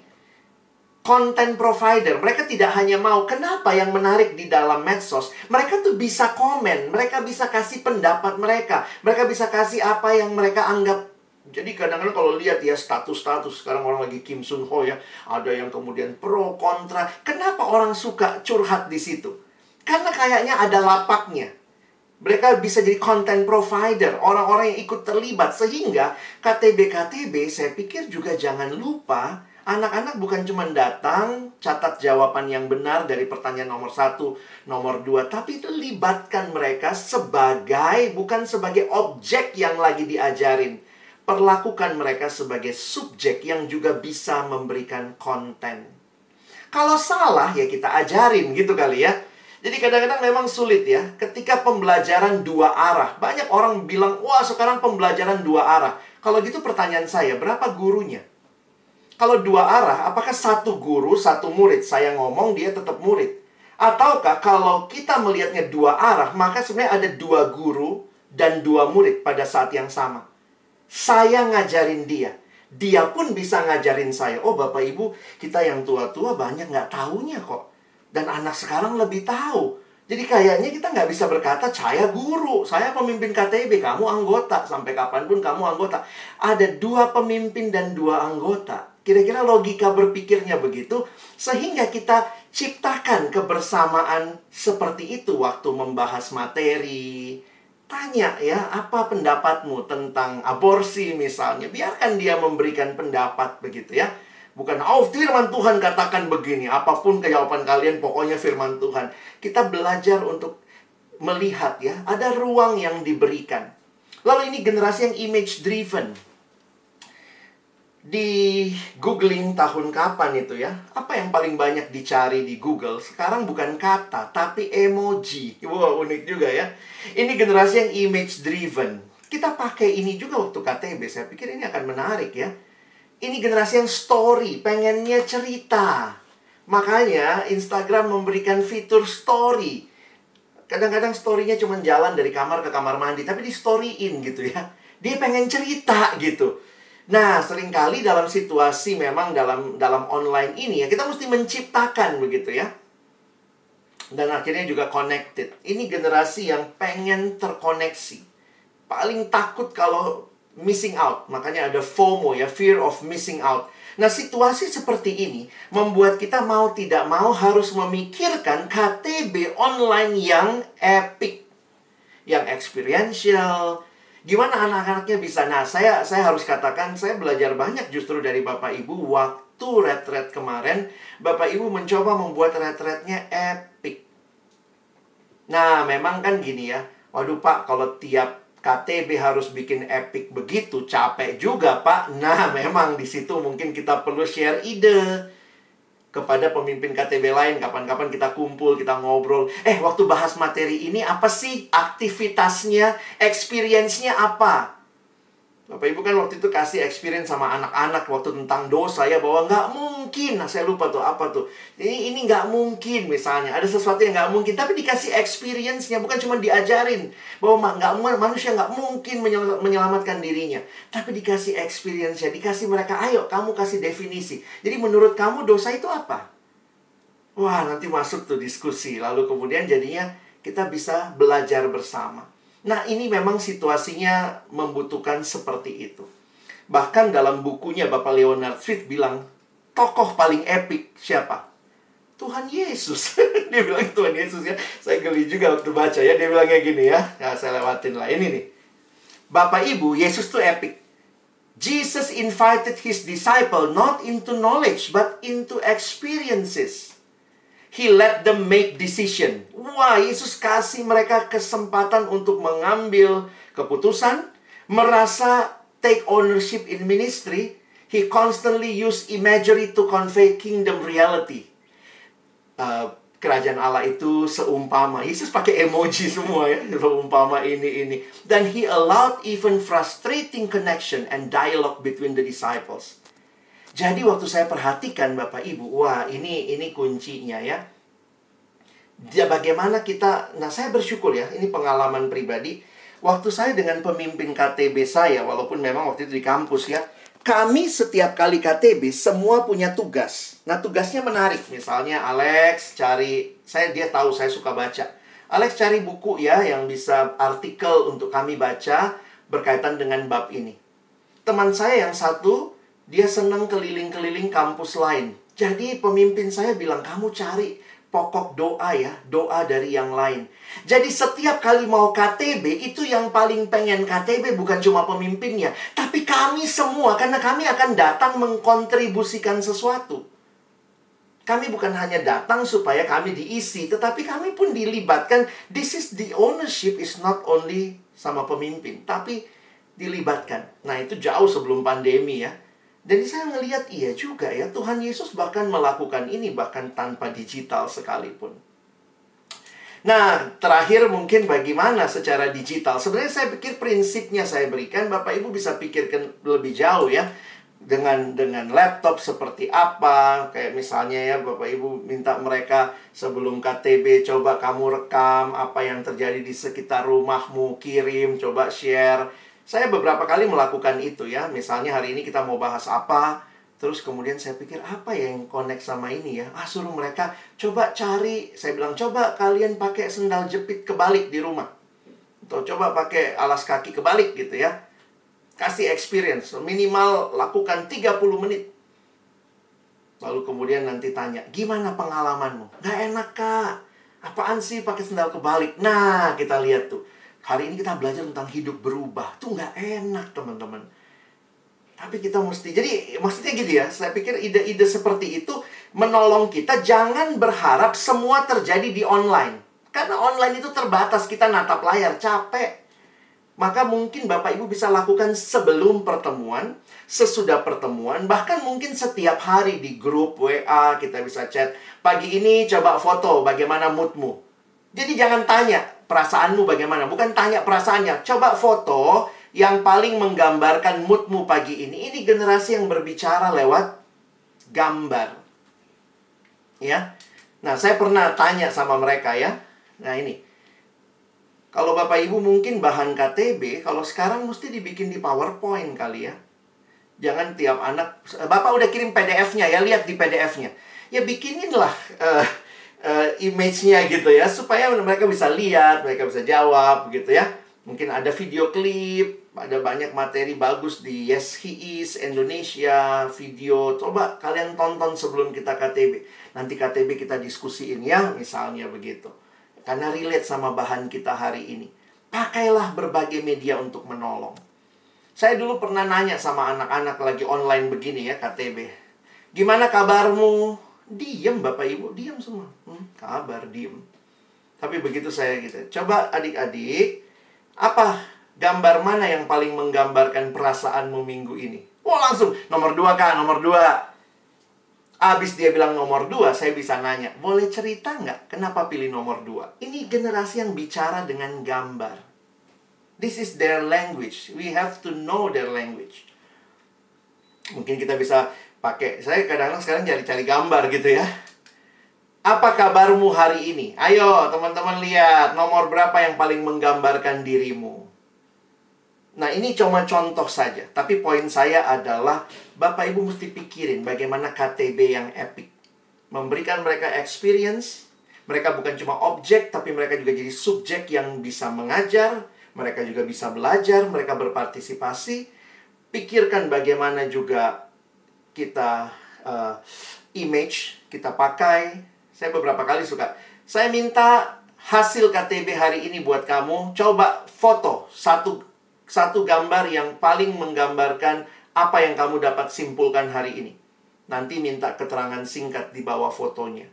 Content provider. Mereka tidak hanya mau. Kenapa yang menarik di dalam medsos? Mereka tuh bisa komen. Mereka bisa kasih pendapat mereka. Mereka bisa kasih apa yang mereka anggap. Jadi kadang-kadang kalau lihat ya status-status. Sekarang orang lagi Kim Sun Ho ya. Ada yang kemudian pro, kontra. Kenapa orang suka curhat di situ? Karena kayaknya ada lapaknya. Mereka bisa jadi content provider, orang-orang yang ikut terlibat. Sehingga KTB-KTB saya pikir juga jangan lupa, anak-anak bukan cuma datang, catat jawaban yang benar dari pertanyaan nomor 1, nomor 2, tapi libatkan mereka bukan sebagai objek yang lagi diajarin. Perlakukan mereka sebagai subjek yang juga bisa memberikan konten. Kalau salah ya kita ajarin gitu kali ya. Jadi kadang-kadang memang sulit ya, ketika pembelajaran dua arah. Banyak orang bilang, wah sekarang pembelajaran dua arah. Kalau gitu pertanyaan saya, berapa gurunya? Kalau dua arah, apakah satu guru, satu murid? Saya ngomong, dia tetap murid. Ataukah kalau kita melihatnya dua arah, maka sebenarnya ada dua guru dan dua murid pada saat yang sama. Saya ngajarin dia. Dia pun bisa ngajarin saya. Oh Bapak Ibu, kita yang tua-tua banyak nggak taunya kok. Dan anak sekarang lebih tahu. Jadi kayaknya kita nggak bisa berkata, saya guru, saya pemimpin KTB, kamu anggota. Sampai kapanpun kamu anggota. Ada dua pemimpin dan dua anggota. Kira-kira logika berpikirnya begitu. Sehingga kita ciptakan kebersamaan seperti itu waktu membahas materi. Tanya ya, apa pendapatmu tentang aborsi misalnya. Biarkan dia memberikan pendapat begitu ya. Bukan, oh firman Tuhan katakan begini. Apapun jawaban kalian, pokoknya firman Tuhan. Kita belajar untuk melihat ya. Ada ruang yang diberikan. Lalu ini generasi yang image driven. Di googling tahun kapan itu ya. Apa yang paling banyak dicari di Google? Sekarang bukan kata, tapi emoji. Wow, unik juga ya. Ini generasi yang image driven. Kita pakai ini juga waktu KTB. Saya pikir ini akan menarik ya. Ini generasi yang story, pengennya cerita. Makanya Instagram memberikan fitur story. Kadang-kadang story-nya cuma jalan dari kamar ke kamar mandi, tapi di story-in gitu ya. Dia pengen cerita gitu. Nah, seringkali dalam situasi memang dalam online ini ya, kita mesti menciptakan begitu ya. Dan akhirnya juga connected. Ini generasi yang pengen terkoneksi. Paling takut kalau missing out. Makanya ada FOMO ya, fear of missing out. Nah, situasi seperti ini membuat kita mau tidak mau harus memikirkan KTB online yang epic, yang experiential. Gimana anak-anaknya bisa? Nah, saya harus katakan, saya belajar banyak justru dari Bapak Ibu. Waktu retret kemarin, Bapak Ibu mencoba membuat retretnya epic. Nah, memang kan gini ya. Waduh Pak, kalau tiap KTB harus bikin epic begitu, capek juga Pak. Nah, memang di situ mungkin kita perlu share ide kepada pemimpin KTB lain. Kapan-kapan kita kumpul, kita ngobrol. Waktu bahas materi ini apa sih aktivitasnya, experience-nya apa? Bapak Ibu kan waktu itu kasih experience sama anak-anak waktu tentang dosa ya, bahwa nggak mungkin. Nah, saya lupa tuh apa tuh. Ini nggak mungkin misalnya. Ada sesuatu yang nggak mungkin, tapi dikasih experience-nya, bukan cuma diajarin bahwa manusia nggak mungkin menyelamatkan dirinya, tapi dikasih experience-nya, dikasih mereka, ayo kamu kasih definisi. Jadi menurut kamu dosa itu apa? Wah, nanti masuk tuh diskusi. Lalu kemudian jadinya kita bisa belajar bersama. Nah, ini memang situasinya membutuhkan seperti itu. Bahkan dalam bukunya Bapak Leonard Swift bilang, tokoh paling epik siapa? Tuhan Yesus. Dia bilang Tuhan Yesus ya. Saya geli juga waktu baca ya. Dia bilangnya gini ya. Nah, saya lewatin lah. Ini nih. Bapak Ibu, Yesus tuh epik. Jesus invited his disciple not into knowledge, but into experiences. He let them make decision. Wah, Yesus kasih mereka kesempatan untuk mengambil keputusan, merasa take ownership in ministry. He constantly use imagery to convey kingdom reality. Kerajaan Allah itu seumpama. Yesus pakai emoji semua ya, seumpama ini. Dan he allowed even frustrating connection and dialogue between the disciples. Jadi waktu saya perhatikan Bapak Ibu, wah ini kuncinya ya. Bagaimana kita, nah saya bersyukur ya, ini pengalaman pribadi. Waktu saya dengan pemimpin KTB saya, walaupun memang waktu itu di kampus ya, kami setiap kali KTB semua punya tugas. Nah, tugasnya menarik. Misalnya Alex cari, dia tahu saya suka baca. Alex cari buku ya yang bisa artikel untuk kami baca berkaitan dengan bab ini. Teman saya yang satu, dia senang keliling-keliling kampus lain. Jadi pemimpin saya bilang, kamu cari pokok doa ya, doa dari yang lain. Jadi setiap kali mau KTB, itu yang paling pengen KTB bukan cuma pemimpinnya, tapi kami semua, karena kami akan datang mengkontribusikan sesuatu. Kami bukan hanya datang supaya kami diisi, tetapi kami pun dilibatkan. This is the ownership is not only sama pemimpin, tapi dilibatkan. Nah, itu jauh sebelum pandemi ya. Jadi saya melihat iya juga ya, Tuhan Yesus bahkan melakukan ini bahkan tanpa digital sekalipun. Nah, terakhir mungkin bagaimana secara digital. Sebenarnya saya pikir prinsipnya saya berikan, Bapak Ibu bisa pikirkan lebih jauh ya. Dengan laptop seperti apa. Kayak misalnya ya, Bapak Ibu minta mereka sebelum KTB, coba kamu rekam apa yang terjadi di sekitar rumahmu, kirim, coba share. Saya beberapa kali melakukan itu ya. Misalnya hari ini kita mau bahas apa, terus kemudian saya pikir apa yang connect sama ini ya. Suruh mereka coba cari. Saya bilang, coba kalian pakai sendal jepit kebalik di rumah. Atau coba pakai alas kaki kebalik gitu ya. Kasih experience. Minimal lakukan 30 menit. Lalu kemudian nanti tanya, gimana pengalamanmu? Gak enak kak. Apaan sih pakai sendal kebalik? Nah, kita lihat tuh. Hari ini kita belajar tentang hidup berubah. Tuh nggak enak, teman-teman. Tapi kita mesti... Jadi, maksudnya gitu ya. Saya pikir ide-ide seperti itu menolong kita. Jangan berharap semua terjadi di online. Karena online itu terbatas. Kita natap layar, capek. Maka mungkin Bapak Ibu bisa lakukan sebelum pertemuan, sesudah pertemuan, bahkan mungkin setiap hari di grup WA kita bisa chat. Pagi ini coba foto bagaimana moodmu. Jadi jangan tanya perasaanmu bagaimana. Bukan tanya perasaannya. Coba foto yang paling menggambarkan moodmu pagi ini. Ini generasi yang berbicara lewat gambar. Ya. Nah, saya pernah tanya sama mereka ya. Nah, ini. Kalau Bapak Ibu mungkin bahan KTB, kalau sekarang mesti dibikin di PowerPoint kali ya. Jangan tiap anak, Bapak udah kirim PDF-nya ya, lihat di PDF-nya. Ya bikininlah image-nya gitu ya, supaya mereka bisa lihat, mereka bisa jawab gitu ya. Mungkin ada video klip, ada banyak materi bagus di Yes He Is Indonesia, video. Coba kalian tonton sebelum kita KTB. Nanti KTB kita diskusiin ya, misalnya begitu. Karena relate sama bahan kita hari ini. Pakailah berbagai media untuk menolong. Saya dulu pernah nanya sama anak-anak lagi online begini ya, KTB. Gimana kabarmu? Diam Bapak Ibu, diam semua. Kabar, diam. Tapi begitu saya gitu. Coba adik-adik, apa gambar mana yang paling menggambarkan perasaanmu minggu ini? Langsung, nomor 2 Kak, nomor 2. Abis dia bilang nomor 2, saya bisa nanya, boleh cerita nggak kenapa pilih nomor 2? Ini generasi yang bicara dengan gambar. This is their language. We have to know their language. Mungkin kita bisa pakai, saya kadang-kadang sekarang cari gambar gitu ya. Apa kabarmu hari ini? Ayo teman-teman lihat, nomor berapa yang paling menggambarkan dirimu? Nah, ini cuma contoh saja. Tapi poin saya adalah, Bapak Ibu mesti pikirin bagaimana KTB yang epic. Memberikan mereka experience. Mereka bukan cuma objek, tapi mereka juga jadi subjek yang bisa mengajar. Mereka juga bisa belajar, mereka berpartisipasi. Pikirkan bagaimana juga kita image kita pakai. Saya beberapa kali suka. Saya minta hasil KTB hari ini buat kamu. Coba foto satu gambar yang paling menggambarkan apa yang kamu dapat simpulkan hari ini. Nanti minta keterangan singkat di bawah fotonya.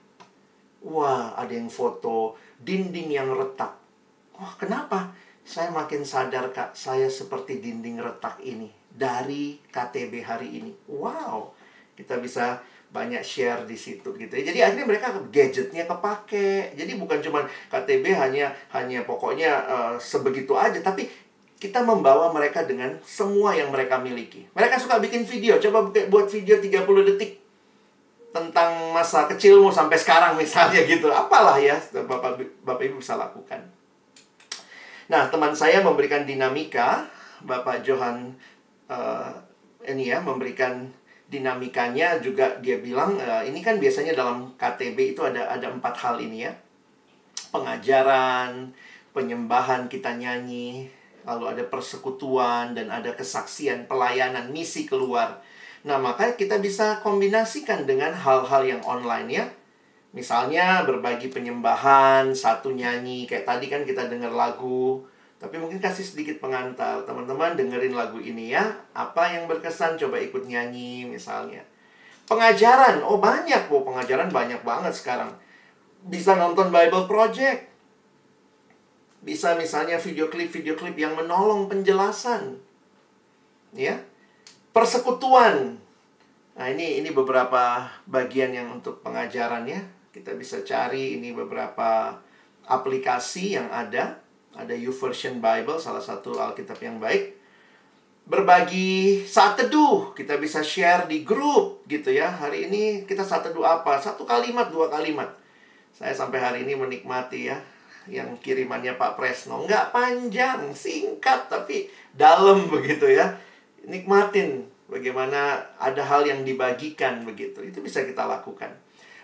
Wah, ada yang foto dinding yang retak. Wah, kenapa? Saya makin sadar, Kak, saya seperti dinding retak ini dari KTB hari ini. Wow, kita bisa banyak share di situ gitu ya. Jadi akhirnya mereka gadgetnya kepake. Jadi bukan cuma KTB hanya pokoknya sebegitu aja, tapi kita membawa mereka dengan semua yang mereka miliki. Mereka suka bikin video. Coba buat video 30 detik. tentang masa kecilmu sampai sekarang misalnya gitu. Apalah ya Bapak Ibu bisa lakukan. Nah, teman saya memberikan dinamika, Bapak Johan ini ya, memberikan dinamikanya juga. Dia bilang ini kan biasanya dalam KTB itu ada 4 hal ini ya. Pengajaran, penyembahan, kita nyanyi, lalu ada persekutuan, dan ada kesaksian, pelayanan, misi keluar. Nah, maka kita bisa kombinasikan dengan hal-hal yang online ya. Misalnya berbagi penyembahan, satu nyanyi, kayak tadi kan kita dengar lagu, tapi mungkin kasih sedikit pengantar. Teman-teman dengerin lagu ini ya, apa yang berkesan coba ikut nyanyi misalnya. Pengajaran, oh banyak, pengajaran banyak banget sekarang. Bisa nonton Bible Project. Bisa misalnya video klip yang menolong penjelasan. Ya. Persekutuan. Nah, ini beberapa bagian yang untuk pengajaran ya. Kita bisa cari ini beberapa aplikasi yang ada. Ada YouVersion Bible, salah satu Alkitab yang baik. Berbagi saat teduh, kita bisa share di grup gitu ya. Hari ini kita saat teduh apa? 1 kalimat, 2 kalimat. Saya sampai hari ini menikmati ya yang kirimannya Pak Presno. Nggak panjang, singkat, tapi dalam begitu ya. Nikmatin bagaimana ada hal yang dibagikan begitu. Itu bisa kita lakukan.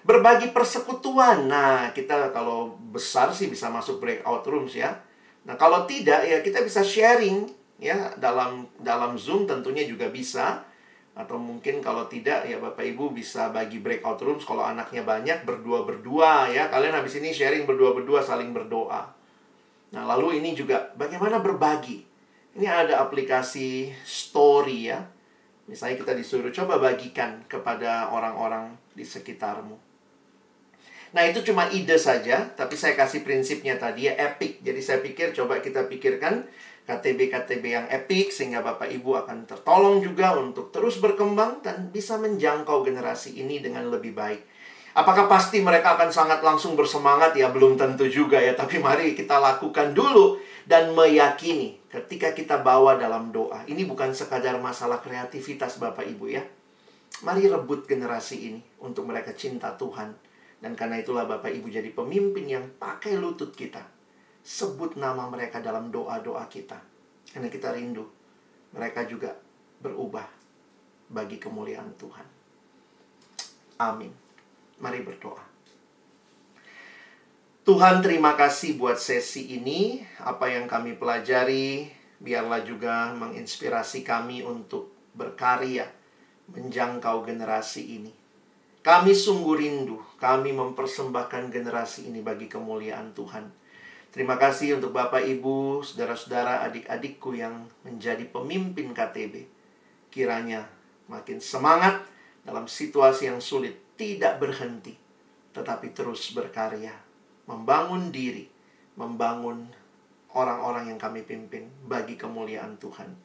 Berbagi persekutuan. Nah, kita kalau besar sih bisa masuk breakout rooms ya. Nah, kalau tidak ya kita bisa sharing ya dalam Zoom tentunya juga bisa. Atau mungkin kalau tidak ya Bapak Ibu bisa bagi breakout rooms kalau anaknya banyak, berdua-berdua ya. Kalian habis ini sharing berdua-berdua, saling berdoa. Nah, lalu ini juga bagaimana berbagi. Ini ada aplikasi story ya. Misalnya kita disuruh coba bagikan kepada orang-orang di sekitarmu. Nah, itu cuma ide saja, tapi saya kasih prinsipnya tadi ya, epic. Jadi saya pikir coba kita pikirkan KTB-KTB yang epic, sehingga Bapak Ibu akan tertolong juga untuk terus berkembang dan bisa menjangkau generasi ini dengan lebih baik. Apakah pasti mereka akan sangat langsung bersemangat? Ya, belum tentu juga ya. Tapi mari kita lakukan dulu dan meyakini ketika kita bawa dalam doa. Ini bukan sekadar masalah kreativitas Bapak Ibu ya. Mari rebut generasi ini untuk mereka cinta Tuhan. Dan karena itulah Bapak Ibu jadi pemimpin yang pakai lutut kita. Sebut nama mereka dalam doa-doa kita. Karena kita rindu mereka juga berubah bagi kemuliaan Tuhan. Amin. Mari berdoa. Tuhan, terima kasih buat sesi ini. Apa yang kami pelajari, biarlah juga menginspirasi kami untuk berkarya, menjangkau generasi ini. Kami sungguh rindu, kami mempersembahkan generasi ini bagi kemuliaan Tuhan. Terima kasih untuk Bapak, Ibu, saudara-saudara, adik-adikku yang menjadi pemimpin KTB. Kiranya makin semangat dalam situasi yang sulit, tidak berhenti, tetapi terus berkarya, membangun diri, membangun orang-orang yang kami pimpin bagi kemuliaan Tuhan.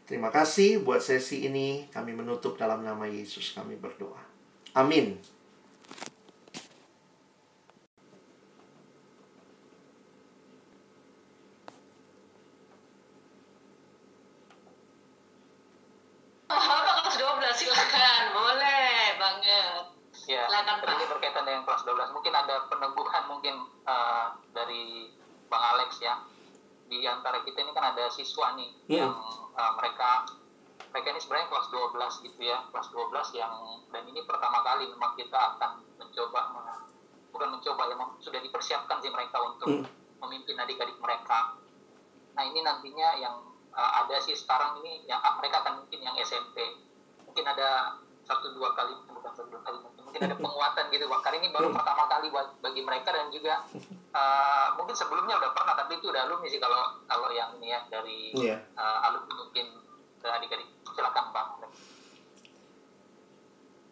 Terima kasih buat sesi ini. Kami menutup dalam nama Yesus kami berdoa. Amin. Kelas 12 silakan, boleh banget. Ya, Silakan, Pak. ini berkaitan dengan kelas 12. Mungkin ada peneguhan mungkin dari Bang Alex ya. Di antara kita ini kan ada siswa nih yang mereka ini sebenarnya kelas 12 gitu ya. Kelas 12 yang, dan ini pertama kali memang kita akan sudah dipersiapkan sih mereka untuk memimpin adik-adik mereka. Nah, ini nantinya yang ada sih sekarang ini yang mereka akan mungkin yang SMP. Mungkin ada 1-2 kali, mungkin ada penguatan gitu Bang. Karena ini baru pertama kali bagi mereka, dan juga mungkin sebelumnya udah pernah, tapi itu udah alumni sih kalau yang ini ya dari alumni mungkin adik-adik. Silakan Bang.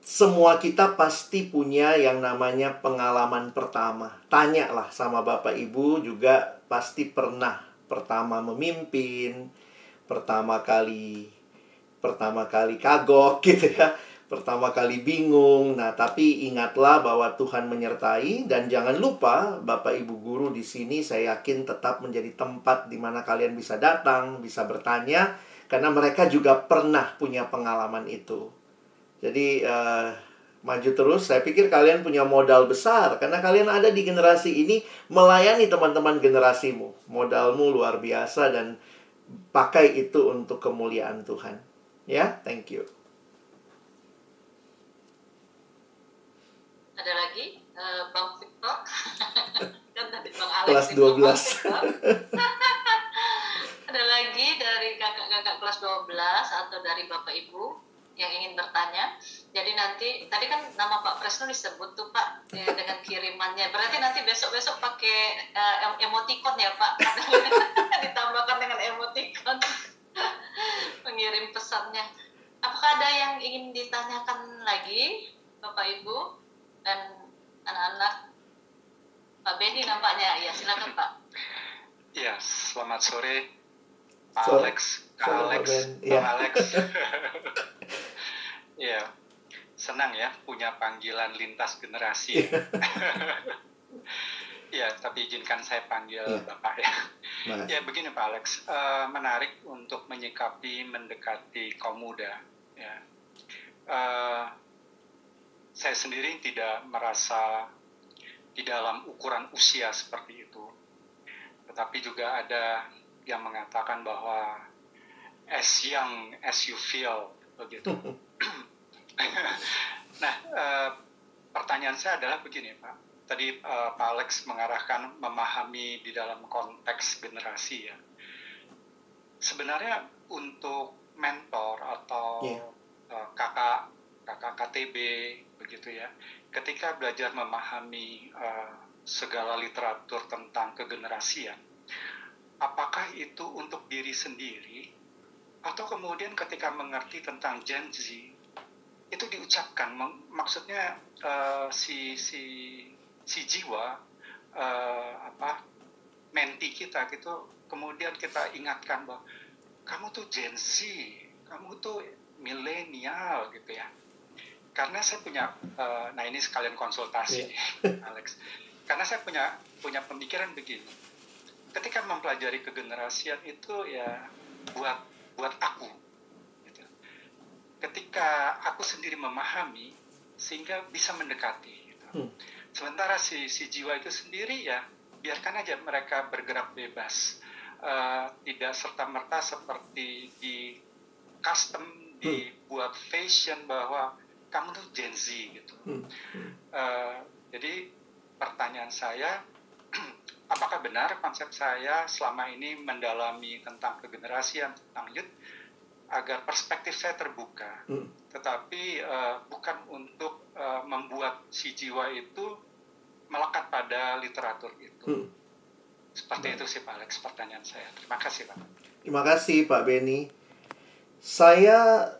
Semua kita pasti punya yang namanya pengalaman pertama. Tanyalah sama Bapak Ibu juga pasti pernah pertama memimpin, pertama kali kagok gitu ya. Pertama kali bingung. Nah, tapi ingatlah bahwa Tuhan menyertai, dan jangan lupa Bapak Ibu guru di sini saya yakin tetap menjadi tempat di mana kalian bisa datang, bisa bertanya, karena mereka juga pernah punya pengalaman itu. Jadi maju terus. Saya pikir kalian punya modal besar karena kalian ada di generasi ini melayani teman-teman generasimu. Modalmu luar biasa dan pakai itu untuk kemuliaan Tuhan. Ya, thank you. Ada lagi, Bang Victor. Kan tadi Bang Alex Kelas itu, 12. Bang Victor. Ada lagi dari kakak-kakak kelas 12 atau dari Bapak Ibu yang ingin bertanya. Jadi nanti, tadi kan nama Pak Presno disebut tuh Pak, dengan kirimannya. Berarti nanti besok-besok pakai emoticon ya Pak? Ditambahkan dengan emoticon. Mengirim pesannya. Apakah ada yang ingin ditanyakan lagi Bapak Ibu dan anak-anak? Pak Benny nampaknya, ya silakan Pak. Ya, selamat sore Pak Sore. Alex, Kak Sore, Alex, Pak Ben. Bang Iya. Alex. Ya, senang ya punya panggilan lintas generasi. Ya, tapi izinkan saya panggil Iya. Bapak ya. Mas. Ya, begini Pak Alex, menarik untuk menyikapi mendekati kaum muda. Ya, saya sendiri tidak merasa di dalam ukuran usia seperti itu, tetapi juga ada yang mengatakan bahwa as young as you feel, begitu. Nah, pertanyaan saya adalah begini Pak. Tadi Pak Alex mengarahkan memahami di dalam konteks generasi ya. Sebenarnya untuk mentor atau kakak KTB begitu ya, ketika belajar memahami segala literatur tentang kegenerasian, apakah itu untuk diri sendiri atau kemudian ketika mengerti tentang Gen Z itu diucapkan, maksudnya si jiwa menti kita gitu, kemudian kita ingatkan bahwa kamu tuh Gen Z, kamu tuh milenial gitu ya. Karena saya punya, nah ini sekalian konsultasi Alex, karena saya punya pemikiran begini, ketika mempelajari kegenerasian itu ya buat aku gitu. Ketika aku sendiri memahami sehingga bisa mendekati gitu. Sementara si jiwa itu sendiri ya biarkan aja mereka bergerak bebas, tidak serta-merta seperti di custom, dibuat fashion bahwa kamu tuh Gen Z gitu. Jadi pertanyaan saya, apakah benar konsep saya selama ini mendalami tentang kegenerasian, tentang youth, agar perspektif saya terbuka, tetapi bukan untuk membuat si jiwa itu melekat pada literatur itu. Seperti itu sih Pak Alex, pertanyaan saya. Terima kasih Pak. Terima kasih Pak Benny. Saya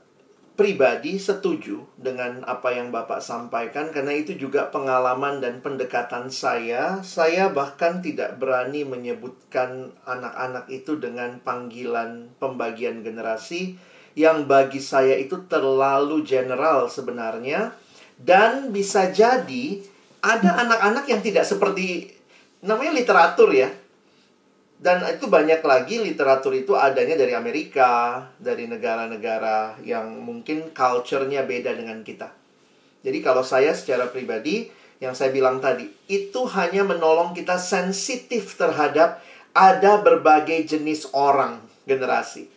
pribadi setuju dengan apa yang Bapak sampaikan karena itu juga pengalaman dan pendekatan saya. Saya bahkan tidak berani menyebutkan anak-anak itu dengan panggilan pembagian generasi yang bagi saya itu terlalu general sebenarnya, dan bisa jadi ada anak-anak yang tidak seperti namanya literatur ya. Dan itu banyak lagi literatur itu adanya dari Amerika, dari negara-negara yang mungkin culture-nya beda dengan kita. Jadi kalau saya secara pribadi, yang saya bilang tadi, itu hanya menolong kita sensitif terhadap ada berbagai jenis orang, generasi.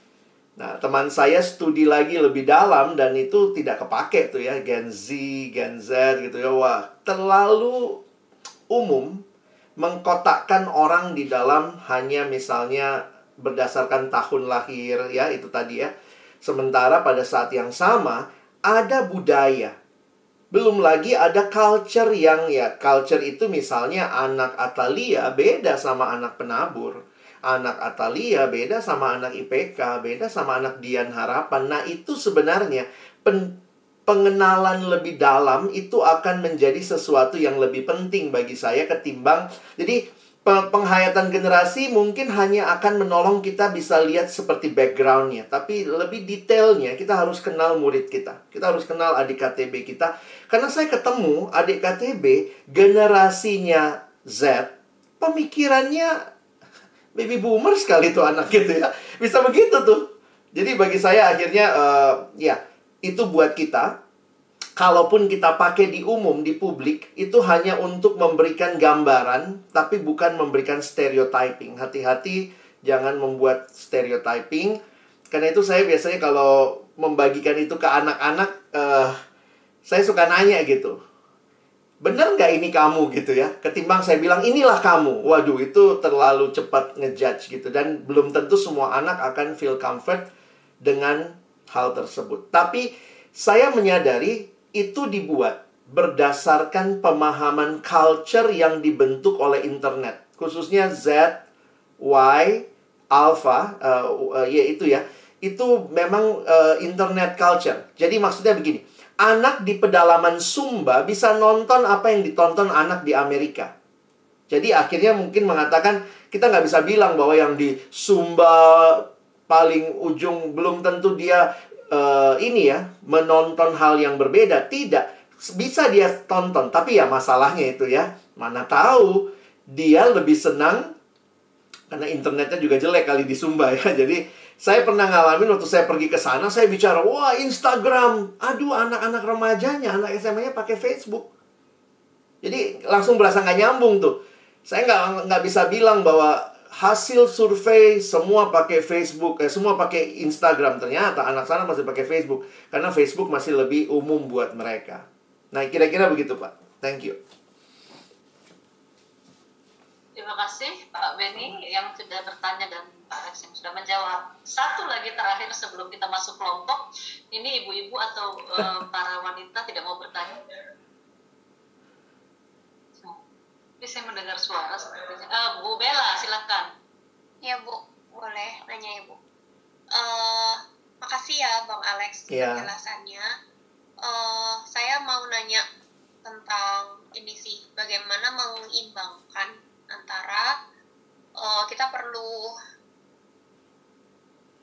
Nah, teman saya studi lagi lebih dalam dan itu tidak kepake tuh ya, Gen Z, Gen Z gitu ya. Wah, terlalu umum mengkotakkan orang di dalam hanya misalnya berdasarkan tahun lahir ya, itu tadi ya. Sementara pada saat yang sama ada budaya. Belum lagi ada culture yang ya, culture itu misalnya anak Atalia beda sama anak penabur. Anak Atalia beda sama anak IPK, beda sama anak Dian Harapan. Nah, itu sebenarnya pengenalan lebih dalam itu akan menjadi sesuatu yang lebih penting bagi saya ketimbang. Jadi penghayatan generasi mungkin hanya akan menolong kita bisa lihat seperti background-nya, tapi lebih detailnya kita harus kenal murid kita. Kita harus kenal adik KTB kita. Karena saya ketemu adik KTB generasinya Z, pemikirannya baby boomer sekali tuh anak gitu ya. Bisa begitu tuh. Jadi bagi saya akhirnya ya itu buat kita kalaupun kita pakai di umum, di publik, itu hanya untuk memberikan gambaran, tapi bukan memberikan stereotyping. Hati-hati, jangan membuat stereotyping. Karena itu saya biasanya kalau membagikan itu ke anak-anak, saya suka nanya gitu. Bener nggak ini kamu gitu ya? Ketimbang saya bilang, inilah kamu. Waduh, itu terlalu cepat ngejudge gitu. Dan belum tentu semua anak akan feel comfort dengan hal tersebut. Tapi saya menyadari itu dibuat berdasarkan pemahaman culture yang dibentuk oleh internet. Khususnya Z, Y, Alpha, yaitu ya. Itu memang internet culture. Jadi maksudnya begini. Anak di pedalaman Sumba bisa nonton apa yang ditonton anak di Amerika. Jadi akhirnya mungkin mengatakan, kita nggak bisa bilang bahwa yang di Sumba paling ujung belum tentu dia menonton hal yang berbeda. Tidak, bisa dia tonton. Tapi ya masalahnya itu ya, mana tahu dia lebih senang, karena internetnya juga jelek kali di Sumba ya. Jadi saya pernah ngalamin waktu saya pergi ke sana, saya bicara, wah Instagram, aduh anak-anak remajanya, anak SMA-nya pakai Facebook. Jadi langsung berasa nggak nyambung tuh. Saya nggak bisa bilang bahwa hasil survei semua pakai Facebook, semua pakai Instagram. Ternyata anak sana masih pakai Facebook, karena Facebook masih lebih umum buat mereka. Nah, kira-kira begitu Pak. Thank you. Terima kasih Pak Benny yang sudah bertanya dan Pak Alex yang sudah menjawab. Satu lagi terakhir sebelum kita masuk kelompok, ini ibu-ibu atau para wanita tidak mau bertanya? Tapi saya mendengar suara sepertinya. Bu Bella, silakan. Ya Bu, boleh nanya Ibu. Makasih ya Bang Alex penjelasannya. Saya mau nanya tentang ini sih, bagaimana mengimbangkan antara kita perlu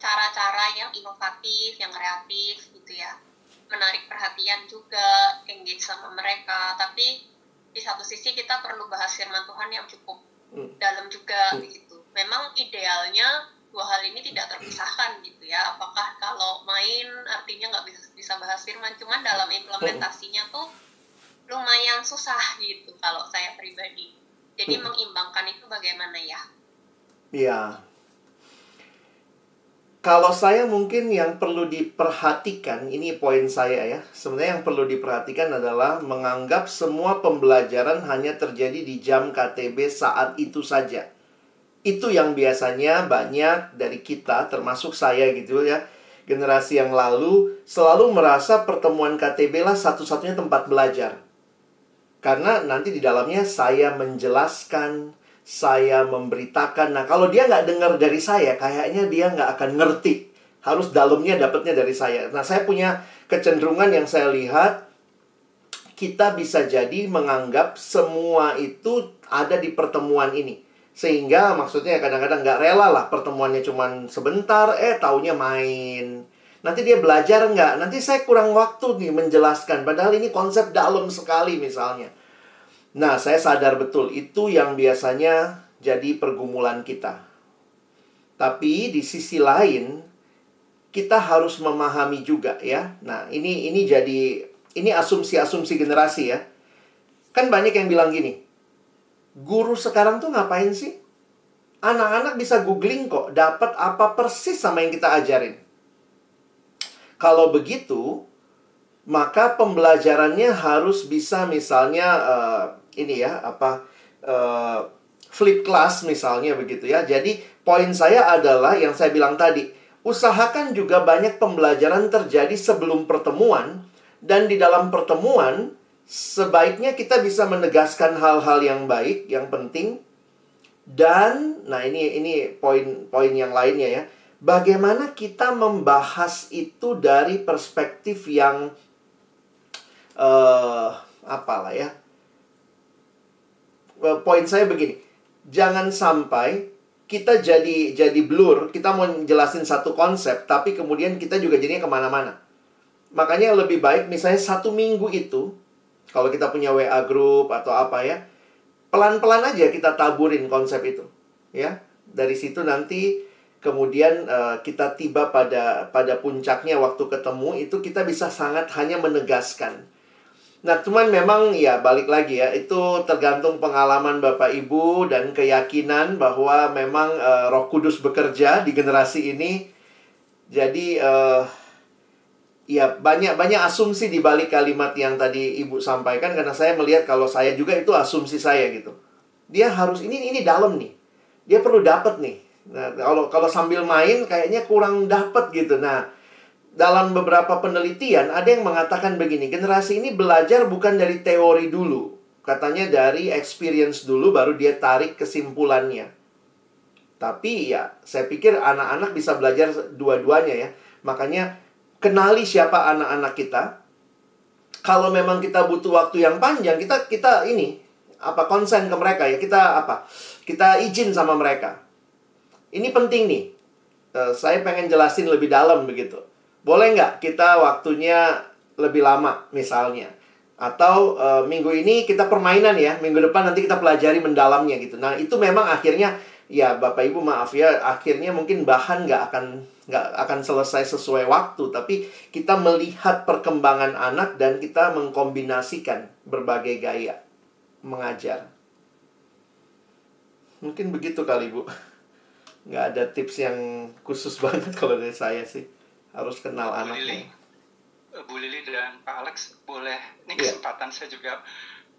cara-cara yang inovatif, yang kreatif gitu ya, menarik perhatian juga, engage sama mereka, tapi di satu sisi kita perlu bahas firman Tuhan yang cukup dalam juga gitu. Memang idealnya dua hal ini tidak terpisahkan gitu ya. Apakah kalau main artinya nggak bisa bahas firman, cuman dalam implementasinya tuh lumayan susah gitu kalau saya pribadi. Jadi mengimbangkan itu bagaimana ya? Iya. Kalau saya mungkin yang perlu diperhatikan, ini poin saya ya. Sebenarnya yang perlu diperhatikan adalah menganggap semua pembelajaran hanya terjadi di jam KTB saat itu saja. Itu yang biasanya banyak dari kita, termasuk saya gitu ya, generasi yang lalu, selalu merasa pertemuan KTB lah satu-satunya tempat belajar. Karena nanti di dalamnya saya menjelaskan, saya memberitakan. Nah, kalau dia nggak dengar dari saya, kayaknya dia nggak akan ngerti. Harus dalamnya dapatnya dari saya. Nah, saya punya kecenderungan yang saya lihat, kita bisa jadi menganggap semua itu ada di pertemuan ini. Sehingga maksudnya kadang-kadang nggak rela lah pertemuannya cuma sebentar, taunya main. Nanti dia belajar nggak? Nanti saya kurang waktu nih menjelaskan. Padahal ini konsep dalam sekali misalnya. Nah, saya sadar betul itu yang biasanya jadi pergumulan kita. Tapi di sisi lain, kita harus memahami juga ya. Nah, ini asumsi-asumsi generasi ya. Kan banyak yang bilang gini, guru sekarang tuh ngapain sih? Anak-anak bisa googling kok, dapat apa persis sama yang kita ajarin. Kalau begitu, maka pembelajarannya harus bisa misalnya flip class misalnya begitu ya. Jadi poin saya adalah yang saya bilang tadi, usahakan juga banyak pembelajaran terjadi sebelum pertemuan, dan di dalam pertemuan sebaiknya kita bisa menegaskan hal-hal yang baik, yang penting. Dan nah ini poin yang lainnya ya. Bagaimana kita membahas itu dari perspektif yang poin saya begini. Jangan sampai kita jadi blur. Kita mau jelasin satu konsep, tapi kemudian kita juga jadinya kemana-mana. Makanya lebih baik misalnya 1 minggu itu, kalau kita punya WA group atau apa ya, pelan-pelan aja kita taburin konsep itu ya. Dari situ nanti kemudian kita tiba pada puncaknya waktu ketemu itu, kita bisa sangat hanya menegaskan. Nah, cuman memang ya balik lagi ya, itu tergantung pengalaman Bapak Ibu dan keyakinan bahwa memang Roh Kudus bekerja di generasi ini. Jadi ya banyak asumsi di balik kalimat yang tadi Ibu sampaikan, karena saya melihat kalau saya juga itu asumsi saya gitu. Dia harus ini dalam nih. Dia perlu dapat nih. Nah, kalau sambil main kayaknya kurang dapat gitu. Nah, dalam beberapa penelitian ada yang mengatakan begini, generasi ini belajar bukan dari teori dulu. Katanya dari experience dulu baru dia tarik kesimpulannya. Tapi ya saya pikir anak-anak bisa belajar dua-duanya ya. Makanya kenali siapa anak-anak kita. Kalau memang kita butuh waktu yang panjang, kita ini konsen ke mereka ya. Kita izin sama mereka. Ini penting nih. Saya pengen jelasin lebih dalam begitu. Boleh nggak kita waktunya lebih lama misalnya? Atau minggu ini kita permainan ya, minggu depan nanti kita pelajari mendalamnya gitu. Nah, itu memang akhirnya, ya Bapak Ibu maaf ya, akhirnya mungkin bahan nggak akan selesai sesuai waktu. Tapi kita melihat perkembangan anak dan kita mengkombinasikan berbagai gaya mengajar. Mungkin begitu kali Bu. Nggak ada tips yang khusus banget kalau dari saya sih. Harus kenal anaknya. Bu Lili dan Pak Alex, boleh ini kesempatan saya juga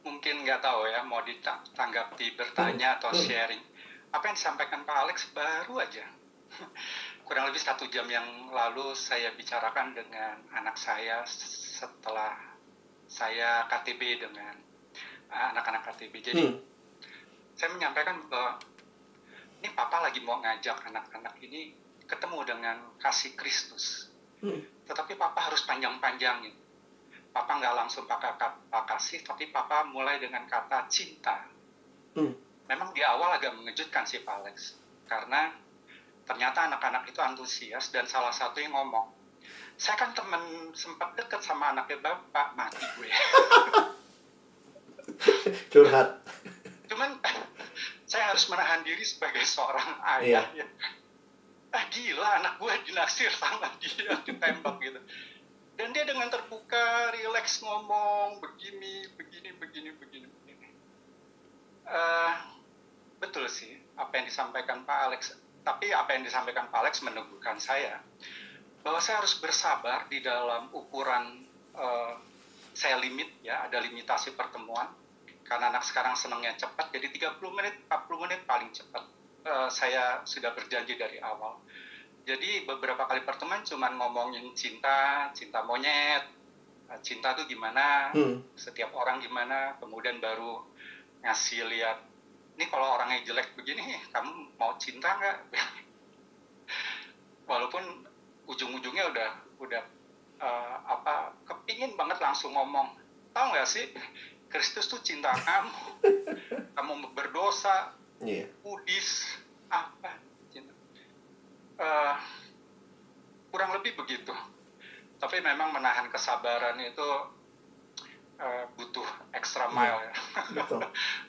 mungkin nggak tahu ya, mau ditanggapi, bertanya atau sharing. Apa yang disampaikan Pak Alex baru aja. Kurang lebih 1 jam yang lalu saya bicarakan dengan anak saya setelah saya KTB dengan anak-anak KTB. Jadi saya menyampaikan bahwa ini Papa lagi mau ngajak anak-anak ini ketemu dengan kasih Kristus. Tetapi Papa harus panjang-panjangin. Papa nggak langsung pakai kata kasih, tapi Papa mulai dengan kata cinta. Memang di awal agak mengejutkan sih Pak Alex. Karena ternyata anak-anak itu antusias dan salah satu yang ngomong, saya kan sempat deket sama anaknya Bapak, mati gue. Curhat. Cuman saya harus menahan diri sebagai seorang ayah. Ya. Gila, anak gue dinaksir sama dia, ditembak gitu. Dan dia dengan terbuka, rileks ngomong, begini. Betul sih, apa yang disampaikan Pak Alex. Tapi apa yang disampaikan Pak Alex meneguhkan saya, bahwa saya harus bersabar di dalam ukuran saya limit, ya, ada limitasi pertemuan. Karena anak sekarang senangnya cepat, jadi 30 menit, 40 menit paling cepat. Saya sudah berjanji dari awal. Jadi beberapa kali pertemuan cuma ngomongin cinta monyet, cinta tuh gimana, setiap orang gimana, kemudian baru ngasih lihat, ini kalau orangnya jelek begini, kamu mau cinta nggak? Walaupun ujung-ujungnya udah kepingin banget langsung ngomong, tahu nggak sih, Kristus tuh cinta kamu, kamu berdosa. Kudis apa cinta, kurang lebih begitu. Tapi memang menahan kesabaran itu butuh extra mile ya.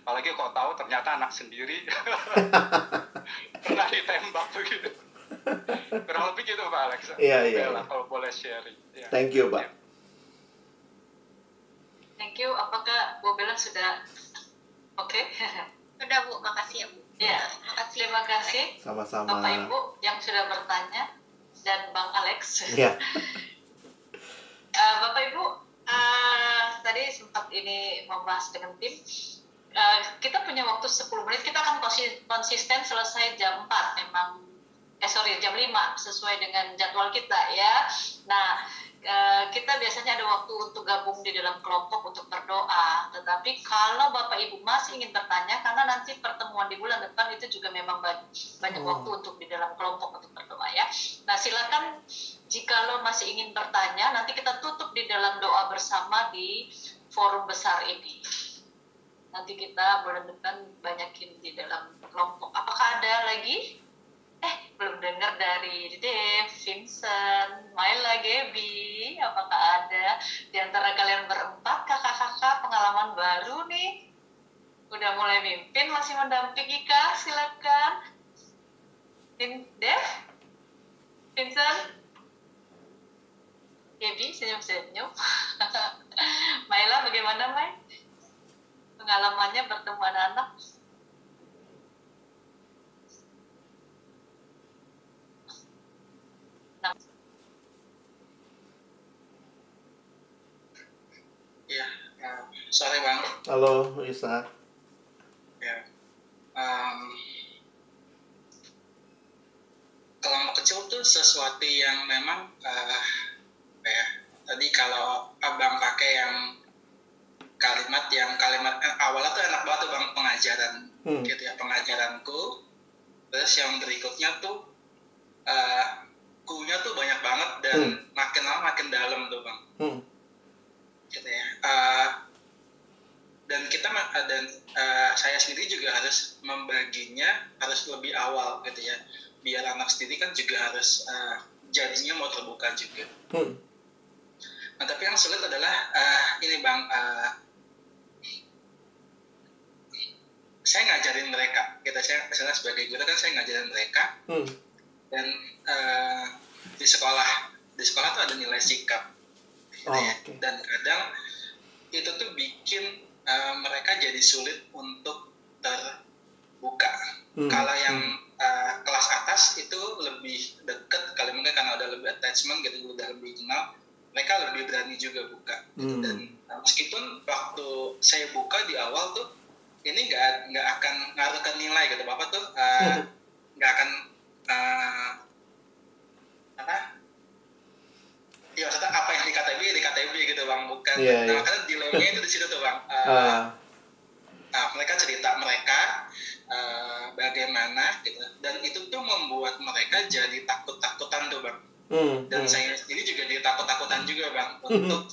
Apalagi kok tahu ternyata anak sendiri pernah ditembak begitu. Kurang lebih gitu Pak Alex. Iya. Kalau boleh sharing. Ya. Thank you Pak. Thank you. Apakah Bu Bella sudah oke? Udah Bu, makasih ya Bu. Ya, Makasih. terima kasih Sama-sama. Bapak Ibu yang sudah bertanya dan Bang Alex. Iya. Bapak Ibu, tadi sempat ini membahas dengan tim. Kita punya waktu 10 menit, kita akan konsisten selesai jam 4 memang. Jam 5 sesuai dengan jadwal kita ya. Nah, kita biasanya ada waktu untuk gabung di dalam kelompok untuk berdoa. Tetapi kalau Bapak Ibu masih ingin bertanya, karena nanti pertemuan di bulan depan itu juga memang banyak waktu untuk di dalam kelompok untuk berdoa ya. Nah, silakan jika lo masih ingin bertanya, nanti kita tutup di dalam doa bersama di forum besar ini. Nanti kita bulan depan banyakin di dalam kelompok. Apakah ada lagi? Belum dengar dari Dave, Vincent, Myla, Gaby. Apakah ada di antara kalian berempat kakak-kakak pengalaman baru nih? Udah mulai mimpin, masih mendampingi kah? Silakan. Dave, Vincent, Gaby, senyum-senyum. Myla, bagaimana? pengalamannya bertemu anak-anak. Ya, sore Bang. Halo, Isa. Ya, kelompok kecil tuh sesuatu yang memang tadi kalau Abang pakai yang kalimat awalnya tuh enak banget tuh Bang, pengajaran gitu ya, pengajaranku. Terus yang berikutnya tuh kunya tuh banyak banget dan makin lama makin dalam tuh Bang. Gitu ya. Dan saya sendiri juga harus membaginya harus lebih awal gitu ya, biar anak sendiri kan juga harus jadinya mau terbuka juga. Nah tapi yang sulit adalah ini Bang, saya ngajarin mereka gitu. Saya misalnya sebagai guru kan saya ngajarin mereka, dan di sekolah tuh ada nilai sikap gitu ya. Dan kadang itu tuh bikin mereka jadi sulit untuk terbuka. Kalau yang kelas atas itu lebih dekat, kali mungkin karena udah lebih attachment gitu, udah lebih kenal, mereka lebih berani juga buka. Gitu. Dan meskipun waktu saya buka di awal tuh, ini nggak akan ngaruh ke nilai gitu, Bapak tuh nggak akan ya maksudnya apa yang di KTB gitu Bang, bukan. Nah karena dilemanya itu di situ tuh Bang. Mereka cerita mereka bagaimana gitu, dan itu tuh membuat mereka jadi takut-takutan tuh Bang. Dan saya sendiri juga jadi takut-takutan juga Bang, untuk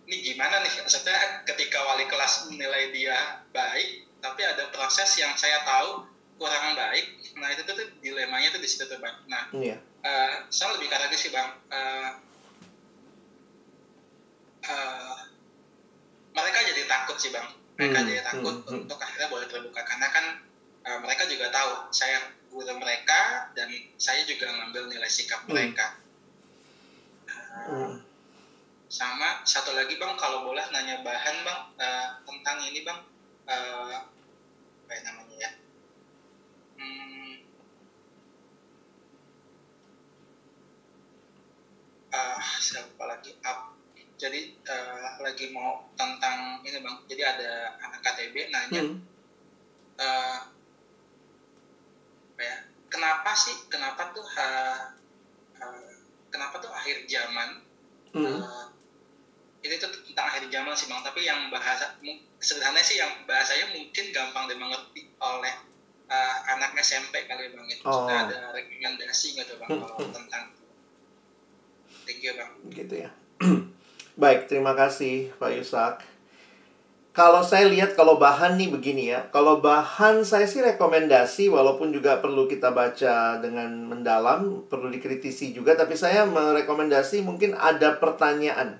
ini gimana nih, maksudnya ketika wali kelas menilai dia baik tapi ada proses yang saya tahu kurang baik. Nah itu tuh dilemanya tuh di situ tuh Bang. Nah saya lebih karena sih Bang, mereka jadi takut sih Bang, jadi takut untuk akhirnya boleh terbuka, karena kan mereka juga tahu saya guru mereka dan saya juga ngambil nilai sikap mereka. Sama satu lagi Bang, kalau boleh nanya bahan Bang, tentang ini Bang, apa namanya ya, saya lupa lagi. Jadi lagi mau tentang ini Bang, jadi ada anak KTB nanya, kenapa tuh akhir zaman, itu tuh tentang akhir zaman sih Bang, tapi yang bahasa sederhana sih, yang bahasanya mungkin gampang dimengerti oleh anak SMP kali Bang. Itu sudah ada rekomendasi gitu Bang kalau tentang. Thank you Bang. Gitu ya. Baik, terima kasih Pak Yusak. Kalau saya lihat, kalau bahan nih begini ya. Kalau bahan saya sih rekomendasi, walaupun juga perlu kita baca dengan mendalam, perlu dikritisi juga. Tapi saya merekomendasi mungkin ada pertanyaan.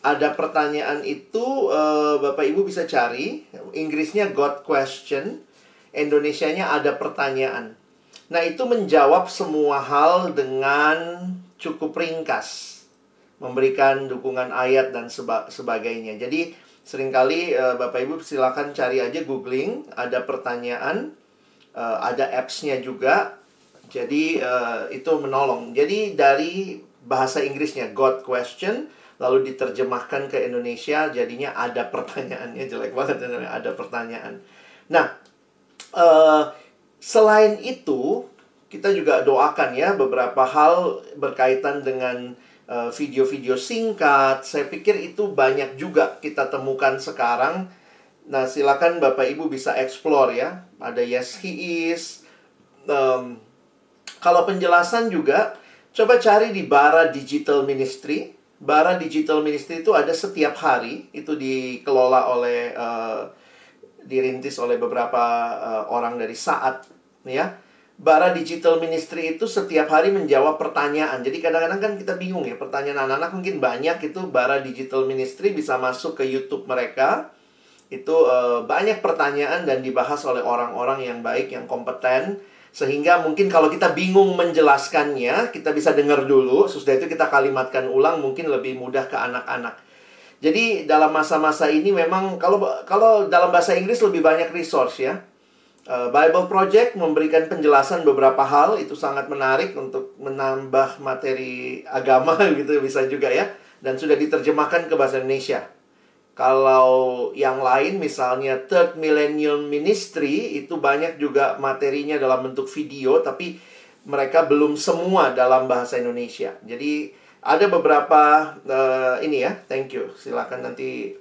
Ada pertanyaan itu Bapak Ibu bisa cari. Inggrisnya got question, Indonesianya ada pertanyaan. Nah itu menjawab semua hal dengan cukup ringkas, memberikan dukungan ayat dan sebagainya. Jadi seringkali Bapak Ibu silakan cari aja, googling, ada pertanyaan, ada apps-nya juga. Jadi itu menolong. Jadi dari bahasa Inggrisnya got question, lalu diterjemahkan ke Indonesia, jadinya ada pertanyaannya. Jelek banget ada pertanyaan. Nah, selain itu kita juga doakan ya beberapa hal berkaitan dengan video-video singkat. Saya pikir itu banyak juga kita temukan sekarang. Nah, silakan Bapak Ibu bisa explore ya. Ada Yes He Is. Kalau penjelasan juga, coba cari di Bara Digital Ministry. Bara Digital Ministry itu ada setiap hari. Itu dikelola oleh, dirintis oleh beberapa orang dari Saat ya. Bara Digital Ministry itu setiap hari menjawab pertanyaan. Jadi kadang-kadang kan kita bingung ya, pertanyaan anak-anak mungkin banyak. Itu Bara Digital Ministry bisa masuk ke YouTube mereka. Itu banyak pertanyaan dan dibahas oleh orang-orang yang baik, yang kompeten. Sehingga mungkin kalau kita bingung menjelaskannya, kita bisa dengar dulu. Sesudah itu kita kalimatkan ulang, mungkin lebih mudah ke anak-anak. Jadi dalam masa-masa ini memang kalau dalam bahasa Inggris lebih banyak resource ya. Bible Project memberikan penjelasan beberapa hal, itu sangat menarik untuk menambah materi agama gitu bisa juga ya. Dan sudah diterjemahkan ke bahasa Indonesia. Kalau yang lain misalnya Third Millennium Ministry itu banyak juga materinya dalam bentuk video, tapi mereka belum semua dalam bahasa Indonesia. Jadi ada beberapa ini ya, thank you. Silakan nanti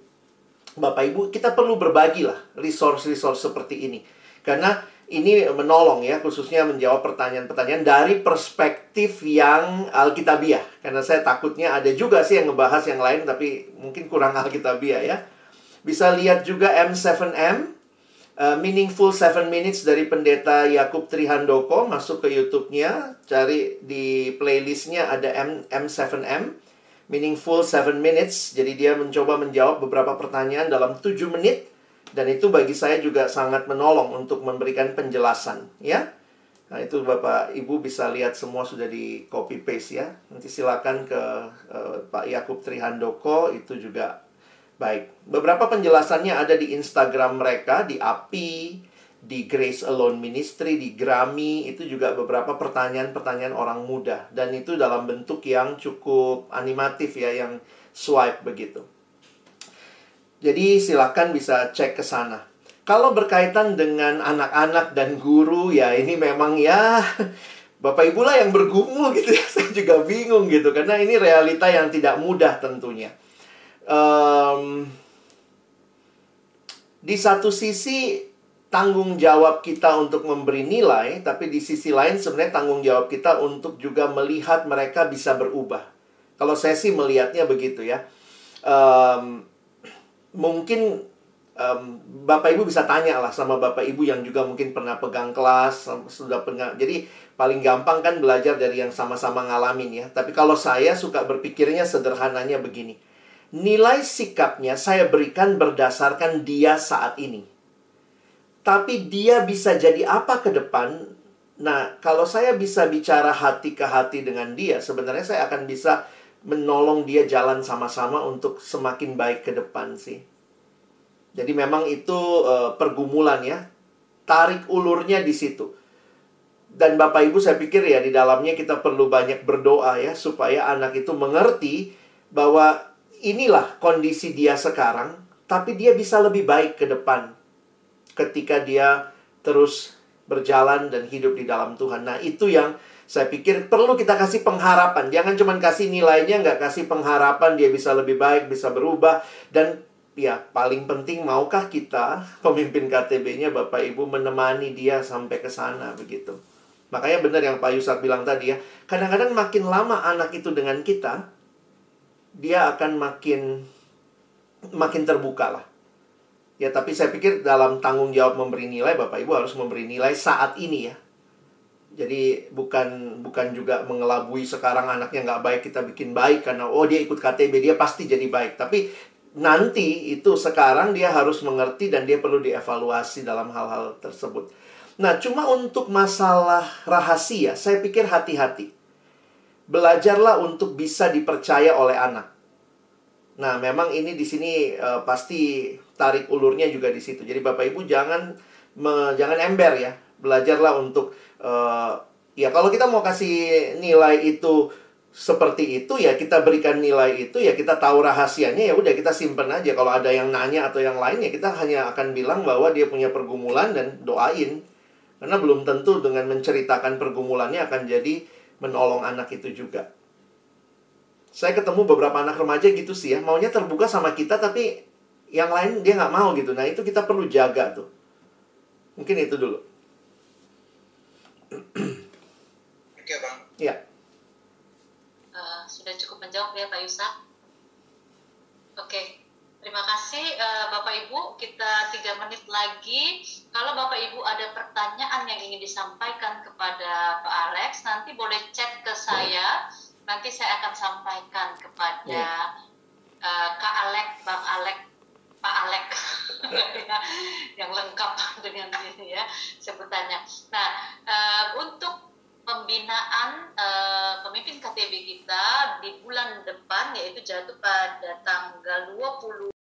Bapak Ibu, kita perlu berbagi lah resource-resource seperti ini. Karena ini menolong ya, khususnya menjawab pertanyaan-pertanyaan dari perspektif yang Alkitabiah. Karena saya takutnya ada juga sih yang ngebahas yang lain, tapi mungkin kurang Alkitabiah ya. Bisa lihat juga M7M, Meaningful 7 Minutes dari Pendeta Yakub Trihandoko. Masuk ke YouTube-nya, cari di playlist-nya ada M7M, Meaningful 7 Minutes. Jadi dia mencoba menjawab beberapa pertanyaan dalam 7 menit. Dan itu bagi saya juga sangat menolong untuk memberikan penjelasan, ya. Nah, itu Bapak Ibu bisa lihat semua sudah di copy paste ya. Nanti silakan ke Pak Yakub Trihandoko, itu juga baik. Beberapa penjelasannya ada di Instagram mereka, di API, di Grace Alone Ministry, di Grammy. Itu juga beberapa pertanyaan-pertanyaan orang muda. Dan itu dalam bentuk yang cukup animatif ya, yang swipe begitu. Jadi silakan bisa cek ke sana. Kalau berkaitan dengan anak-anak dan guru, ya ini memang ya Bapak Ibu lah yang bergumul gitu ya. Saya juga bingung gitu, karena ini realita yang tidak mudah tentunya. Di satu sisi tanggung jawab kita untuk memberi nilai, tapi di sisi lain sebenarnya tanggung jawab kita untuk juga melihat mereka bisa berubah. Kalau saya sih melihatnya begitu ya. Mungkin Bapak Ibu bisa tanya lah sama Bapak Ibu yang juga mungkin pernah pegang kelas, sudah pernah. Jadi paling gampang kan belajar dari yang sama-sama ngalamin ya. Tapi kalau saya suka berpikirnya sederhananya begini. Nilai sikapnya saya berikan berdasarkan dia saat ini. Tapi dia bisa jadi apa ke depan? Nah, kalau saya bisa bicara hati ke hati dengan dia, sebenarnya saya akan bisa menolong dia jalan sama-sama untuk semakin baik ke depan sih. Jadi memang itu pergumulan ya. Tarik ulurnya di situ. Dan Bapak Ibu saya pikir ya di dalamnya kita perlu banyak berdoa ya, supaya anak itu mengerti bahwa inilah kondisi dia sekarang, tapi dia bisa lebih baik ke depan ketika dia terus berjalan dan hidup di dalam Tuhan. Nah, itu yang saya pikir perlu kita kasih pengharapan. Jangan cuma kasih nilainya, nggak kasih pengharapan dia bisa lebih baik, bisa berubah. Dan ya paling penting, maukah kita, pemimpin KTB-nya Bapak Ibu, menemani dia sampai ke sana begitu. Makanya benar yang Pak Yusat bilang tadi ya. Kadang-kadang makin lama anak itu dengan kita, dia akan makin terbuka lah. Ya, tapi saya pikir dalam tanggung jawab memberi nilai, Bapak Ibu harus memberi nilai saat ini ya. Jadi bukan juga mengelabui sekarang anaknya nggak baik, kita bikin baik karena dia ikut KTB, dia pasti jadi baik. Tapi nanti itu sekarang dia harus mengerti dan dia perlu dievaluasi dalam hal-hal tersebut. Nah, cuma untuk masalah rahasia, saya pikir hati-hati. Belajarlah untuk bisa dipercaya oleh anak. Nah, memang ini di sini pasti tarik ulurnya juga di situ. Jadi Bapak Ibu jangan ember ya. Belajarlah untuk ya kalau kita mau kasih nilai itu seperti itu ya kita berikan nilai itu ya, kita tahu rahasianya ya udah kita simpen aja. Kalau ada yang nanya atau yang lain ya kita hanya akan bilang bahwa dia punya pergumulan dan doain. Karena belum tentu dengan menceritakan pergumulannya akan jadi menolong anak itu juga. Saya ketemu beberapa anak remaja gitu sih ya, maunya terbuka sama kita tapi yang lain dia nggak mau gitu. Nah, itu kita perlu jaga tuh. Mungkin itu dulu. Oke, Bang. Ya. Sudah cukup menjawab ya Pak Yusak. Oke. Terima kasih Bapak Ibu. Kita 3 menit lagi. Kalau Bapak Ibu ada pertanyaan yang ingin disampaikan kepada Pak Alex, nanti boleh chat ke saya. Nanti saya akan sampaikan kepada Kak Alex, Bang Alex, Pak Alex yang lengkap dengan ini ya sebutannya. Nah, untuk pembinaan pemimpin KTB kita di bulan depan, yaitu jatuh pada tanggal 20